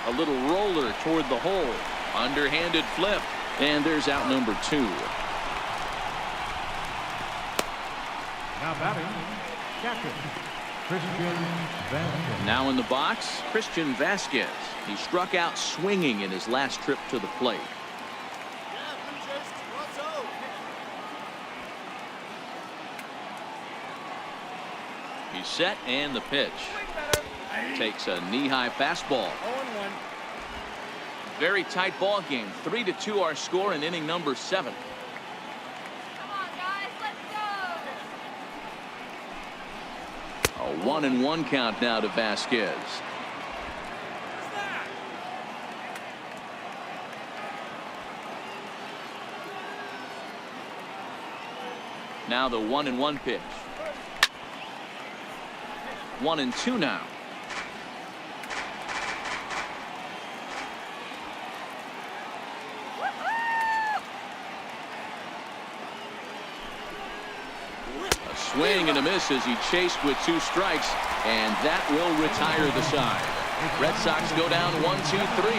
A little roller toward the hole. Underhanded flip. And there's out number 2. Now batting, catcher, Christian Vasquez. Now in the box, Christian Vasquez. He struck out swinging in his last trip to the plate. He's set, and the pitch. Takes a knee-high fastball. 0-1. Very tight ball game. 3-2 our score in inning number 7. Come on, guys, let's go. A 1-1 count now to Vasquez. Now the 1-1 pitch. 1-2 now. Swing and a miss as he chased with 2 strikes, and that will retire the side. Red Sox go down 1-2-3.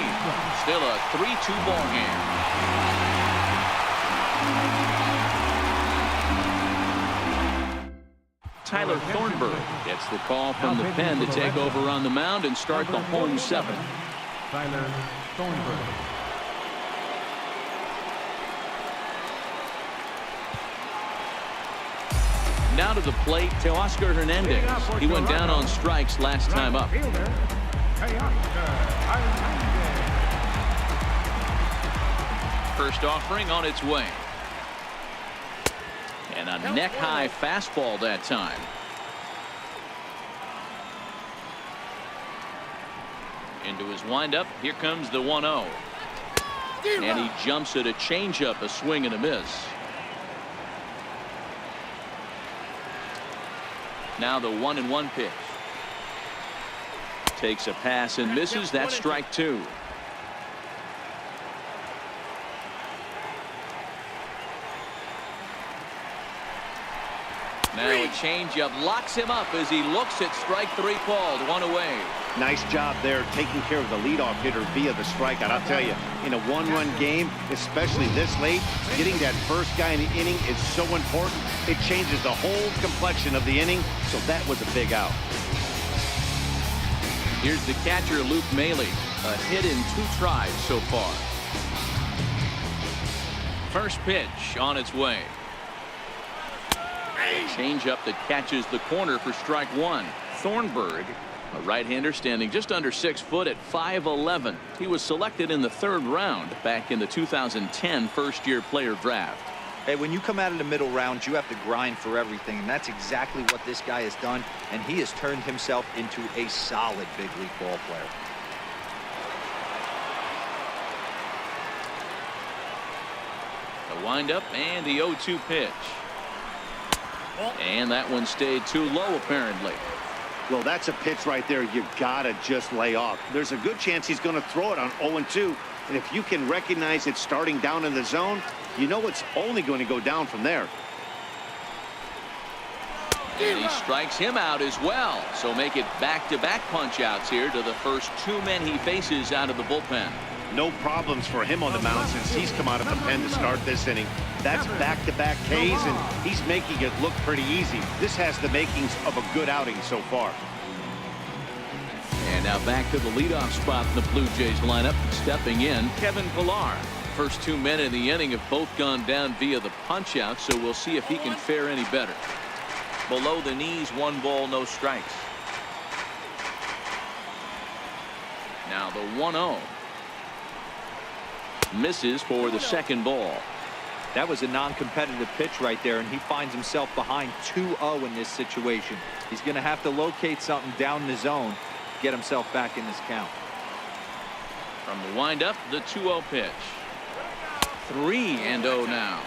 Still a 3-2 ball game. Tyler Thornburg gets the call from the pen to take over on the mound and start the home 7th. Tyler Thornburg. Now to the plate, Teoscar Hernandez. He went down on strikes last time up. First offering on its way. And a neck-high fastball that time. Into his windup. Here comes the 1-0. And he jumps at a changeup, a swing and a miss. Now the 1-1 pitch. Takes a pass and misses. That's strike 2. Now a changeup locks him up as he looks at strike 3 called. 1 away. Nice job there taking care of the leadoff hitter via the strikeout. I'll tell you, in a one-run game, especially this late, getting that first guy in the inning is so important. It changes the whole complexion of the inning, so that was a big out. Here's the catcher, Luke Maile. A hit in 2 tries so far. First pitch on its way. Changeup that catches the corner for strike 1. Thornburg, a right-hander standing just under 6 foot at 5'11". He was selected in the 3rd round back in the 2010 first-year player draft. Hey, when you come out of the middle rounds, you have to grind for everything, and that's exactly what this guy has done, and he has turned himself into a solid big league ball player. The windup and the 0-2 pitch. And that one stayed too low, apparently. Well, that's a pitch right there you gotta just lay off. There's a good chance he's going to throw it on 0-2. And if you can recognize it starting down in the zone, you know it's only going to go down from there. And he strikes him out as well. So make it back-to-back punch-outs here to the first 2 men he faces out of the bullpen. No problems for him on the mound since he's come out of the pen to start this inning. That's back-to-back Ks, and he's making it look pretty easy. This has the makings of a good outing so far. And now back to the leadoff spot in the Blue Jays lineup. Stepping in, Kevin Pillar. First 2 men in the inning have both gone down via the punch-out, so we'll see if he can fare any better. Below the knees, 1 ball, no strikes. Now the 1-0. Misses for the 2nd ball. That was a non-competitive pitch right there, and he finds himself behind 2-0 in this situation. He's going to have to locate something down the zone, get himself back in this count. From the windup, the 2-0 pitch. 3-0 now.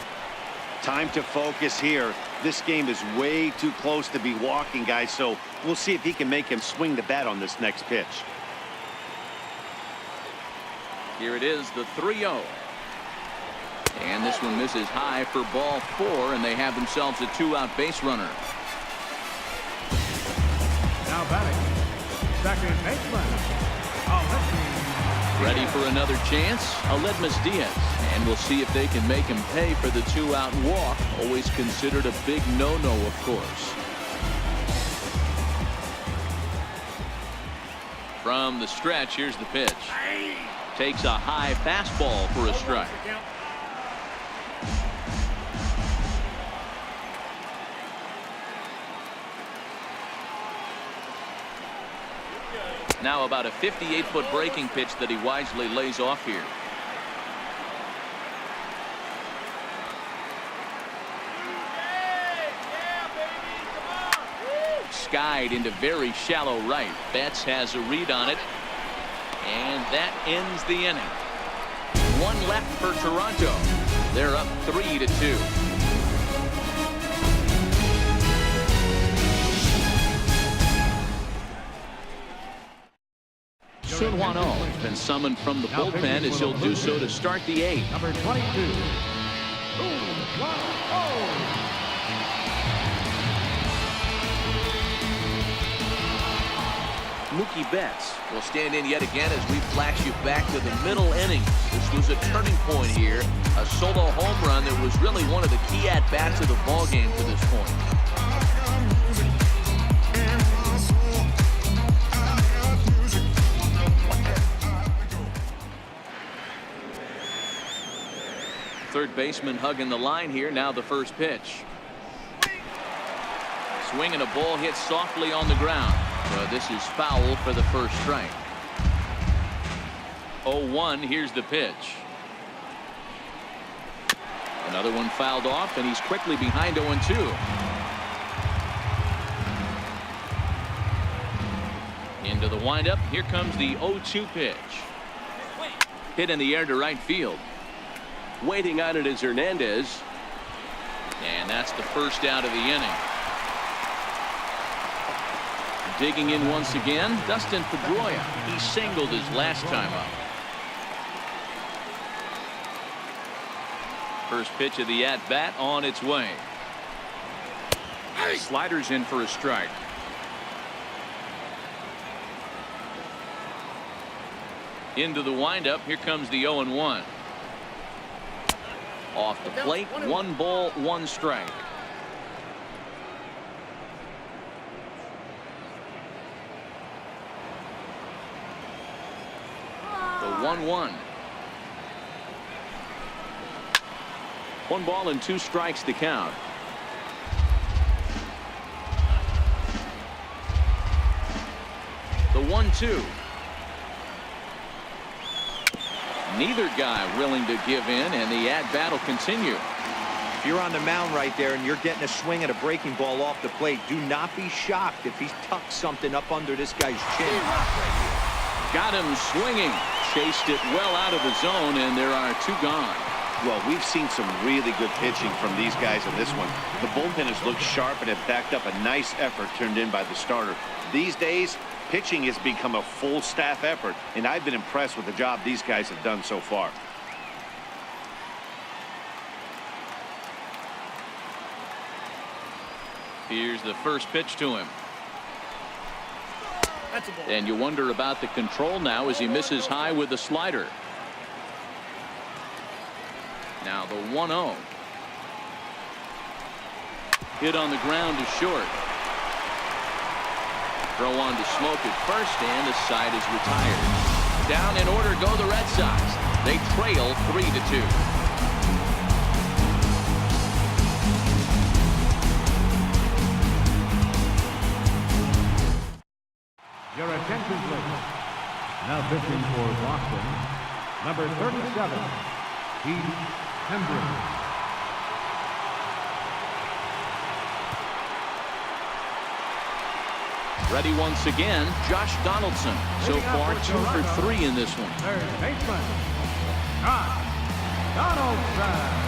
Time to focus here. This game is way too close to be walking, guys, so we'll see if he can make him swing the bat on this next pitch. Here it is, the 3-0. And this one misses high for ball 4, and they have themselves a 2-out base runner. Now batting, second baseman, Aledmys. Ready for another chance, Aledmys Diaz. And we'll see if they can make him pay for the 2-out walk. Always considered a big no-no, of course. From the stretch, here's the pitch. Takes a high fastball for a strike. Now about a 58-foot breaking pitch that he wisely lays off here. Skied into very shallow right. Betts has a read on it. And that ends the inning. 1 left for Toronto. They're up 3-2. Sun Hwan-Oh has been summoned from the bullpen as he'll do so to start the 8th. Number 22. Mookie Betts will stand in yet again as we flash you back to the middle innings. This was a turning point here. A solo home run that was really one of the key at-bats of the ballgame to this point. Third baseman hugging the line here. Now the first pitch. Swing and a ball hit softly on the ground. So this is foul for the first strike. 0-1. Here's the pitch. Another one fouled off, and he's quickly behind 0-2. Into the windup. Here comes the 0-2 pitch. Hit in the air to right field. Waiting on it is Hernandez. And that's the first out of the inning. Digging in once again, Dustin Pedroia. He singled his last time up. First pitch of the at-bat on its way. Sliders in for a strike. Into the windup. Here comes the 0-1. Off the plate. 1 ball, 1 strike. The 1-1. 1 ball and 2 strikes to count. The 1-2. Neither guy willing to give in, and the at-bat will continue. If you're on the mound right there and you're getting a swing at a breaking ball off the plate, do not be shocked if he's tucked something up under this guy's chin. Got him swinging. Chased it well out of the zone, and there are 2 gone. Well, we've seen some really good pitching from these guys in this one. The bullpen has looked sharp and have backed up a nice effort turned in by the starter. These days, pitching has become a full staff effort, and I've been impressed with the job these guys have done so far. Here's the first pitch to him. That's a ball. And you wonder about the control now as he misses high with the slider. Now the 1-0. Hit on the ground to short. Throw on to Smoke at first, and the side is retired. Down in order go the Red Sox. They trail 3-2. Your attention, please. Now pitching for Boston, number 37, Heath Hendricks. Ready once again, Josh Donaldson. So far, 2 for 3 in this one. Third baseman, Josh Donaldson.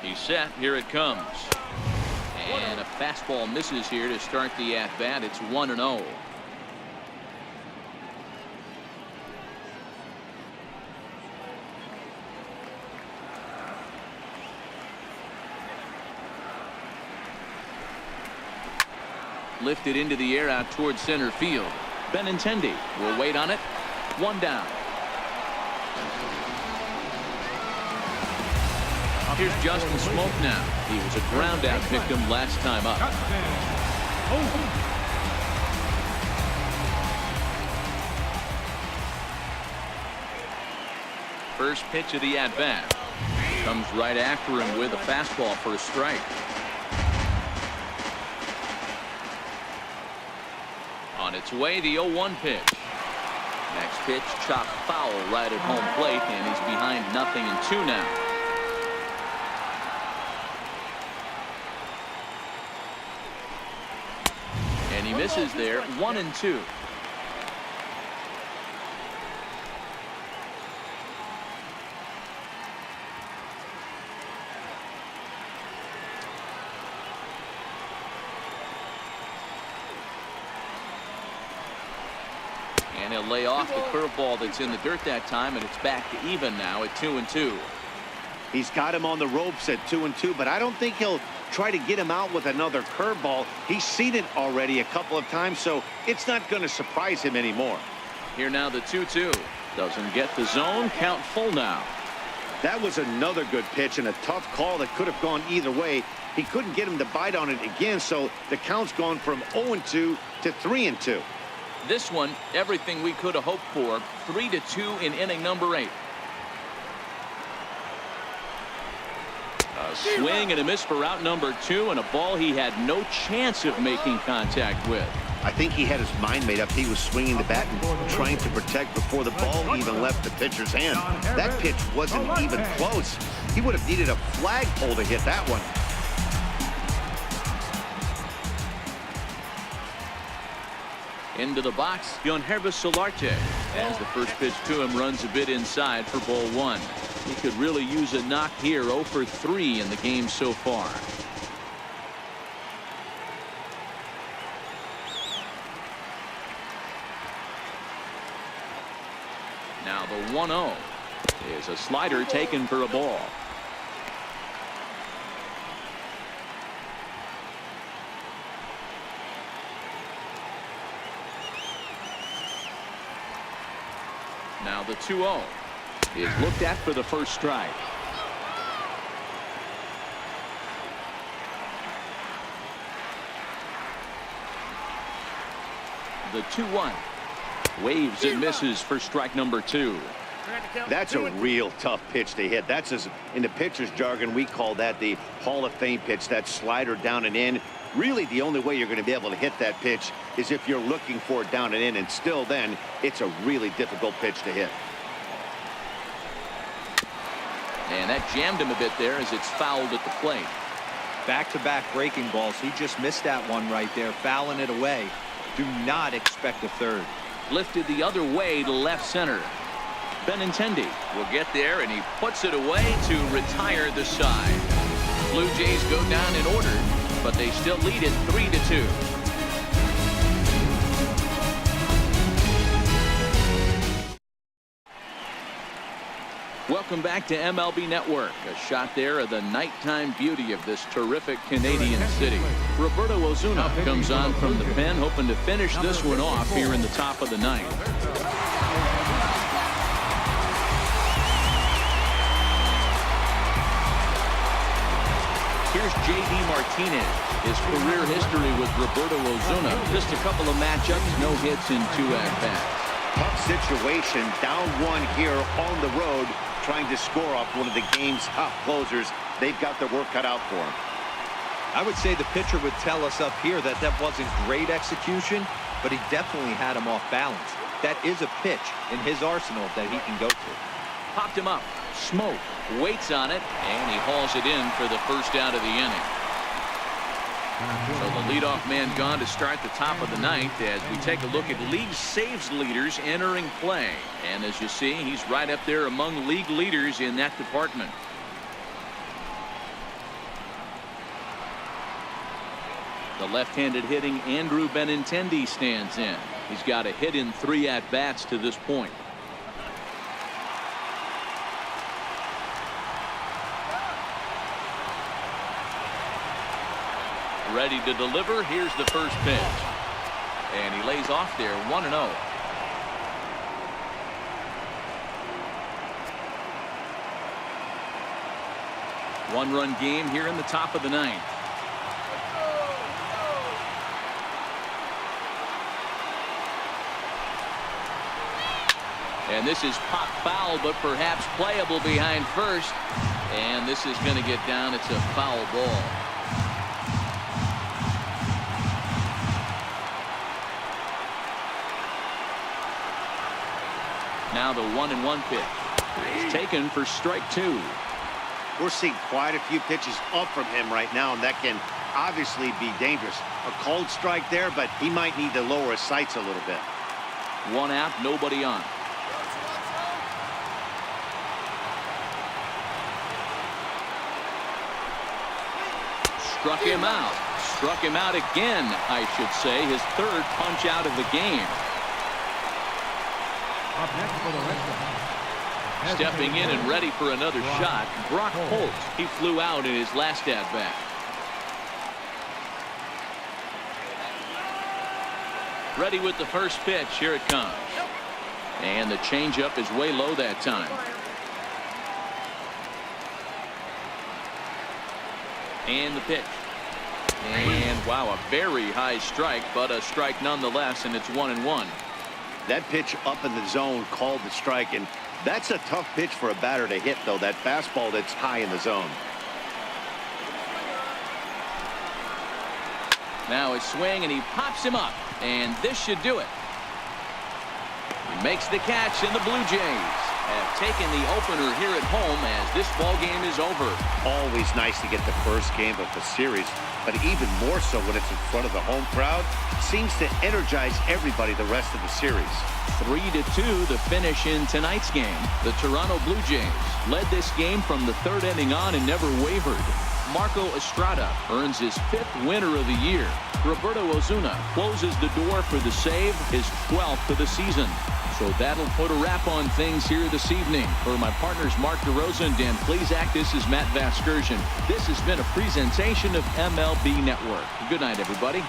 He's set. Here it comes. And a fastball misses here to start the at-bat. It's 1-0. Lifted into the air out towards center field. Benintendi will wait on it. 1 down. Here's Justin Smoke now. He was a ground out victim last time up. First pitch of the at bat comes right after him with a fastball for a strike. On its way, the 0-1 pitch. Next pitch, chopped foul right at home plate, and he's behind 0-2 now. And he misses there. 1-2. And he'll lay off the curveball that's in the dirt that time, and it's back to even now at 2-2. He's got him on the ropes at 2-2, but I don't think he'll try to get him out with another curveball. He's seen it already a couple of times, so it's not going to surprise him anymore. Here now the 2-2. Doesn't get the zone. Count full now. That was another good pitch and a tough call that could have gone either way. He couldn't get him to bite on it again, so the count's gone from 0-2 to 3-2. This one, everything we could have hoped for. 3-2 in inning number 8. A swing and a miss for out number 2, and a ball he had no chance of making contact with. I think he had his mind made up. He was swinging the bat and trying to protect before the ball even left the pitcher's hand. That pitch wasn't even close. He would have needed a flagpole to hit that one. Into the box, Yonhervis Solarte. As the first pitch to him runs a bit inside for ball 1. He could really use a knock here. 0 for 3 in the game so far. 1-0. Is a slider taken for a ball. Now the 2-0 is looked at for the first strike. The 2-1 waves and misses for strike number 2. That's a real tough pitch to hit. That's, as in the pitcher's jargon, we call that the Hall of Fame pitch. That slider down and in. Really, the only way you're going to be able to hit that pitch is if you're looking for it down and in, and still then it's a really difficult pitch to hit. And that jammed him a bit there as it's fouled at the plate. Back-to-back breaking balls. He just missed that one right there, fouling it away. Do not expect a third. Lifted the other way to left center. Benintendi will get there, and he puts it away to retire the side. Blue Jays go down in order, but they still lead it 3-2. Welcome back to MLB Network. A shot there of the nighttime beauty of this terrific Canadian city. Roberto Ozuna comes on from the pen, hoping to finish this one off here in the top of the ninth. Here's J.D. Martinez. His career history with Roberto Ozuna. Just a couple of matchups, no hits in 2 at-bats. Tough situation, down 1 here on the road, trying to score off one of the game's top closers. They've got their work cut out for them. I would say the pitcher would tell us up here that that wasn't great execution, but he definitely had him off balance. That is a pitch in his arsenal that he can go to. Popped him up. Smoke. Waits on it, and he hauls it in for the first out of the inning. So the leadoff man gone to start the top of the ninth as we take a look at league saves leaders entering play. And as you see, he's right up there among league leaders in that department. The left-handed hitting Andrew Benintendi stands in. He's got a hit in 3 at-bats to this point. Ready to deliver. Here's the first pitch. And he lays off there, 1-0. One-run game here in the top of the ninth. And this is pop foul, but perhaps playable behind first. And this is going to get down. It's a foul ball. Now the 1-1 pitch is taken for strike 2. We're seeing quite a few pitches up from him right now, and that can obviously be dangerous. A cold strike there, but he might need to lower his sights a little bit. 1 out, nobody on. Struck him out. Struck him out again, I should say. His 3rd punch out of the game. Up next for the Red Sox. Stepping in and ready for another shot, Brock Holt. He flew out in his last at-bat. Ready with the first pitch. Here it comes. And the changeup is way low that time. And the pitch. And wow, a very high strike, but a strike nonetheless, and it's 1-1. That pitch up in the zone called the strike, and that's a tough pitch for a batter to hit, though. That fastball that's high in the zone. Now his swing, and he pops him up, and this should do it. He makes the catch, and the Blue Jays have taken the opener here at home as this ball game is over. Always nice to get the first game of the series, but even more so when it's in front of the home crowd. Seems to energize everybody the rest of the series. 3-2 the finish in tonight's game. The Toronto Blue Jays led this game from the 3rd inning on and never wavered. Marco Estrada earns his 5th winner of the year. Roberto Osuna closes the door for the save, his 12th of the season. So that'll put a wrap on things here this evening. For my partners Mark DeRosa and Dan Plezak, this is Matt Vasgersian. This has been a presentation of MLB Network. Good night, everybody.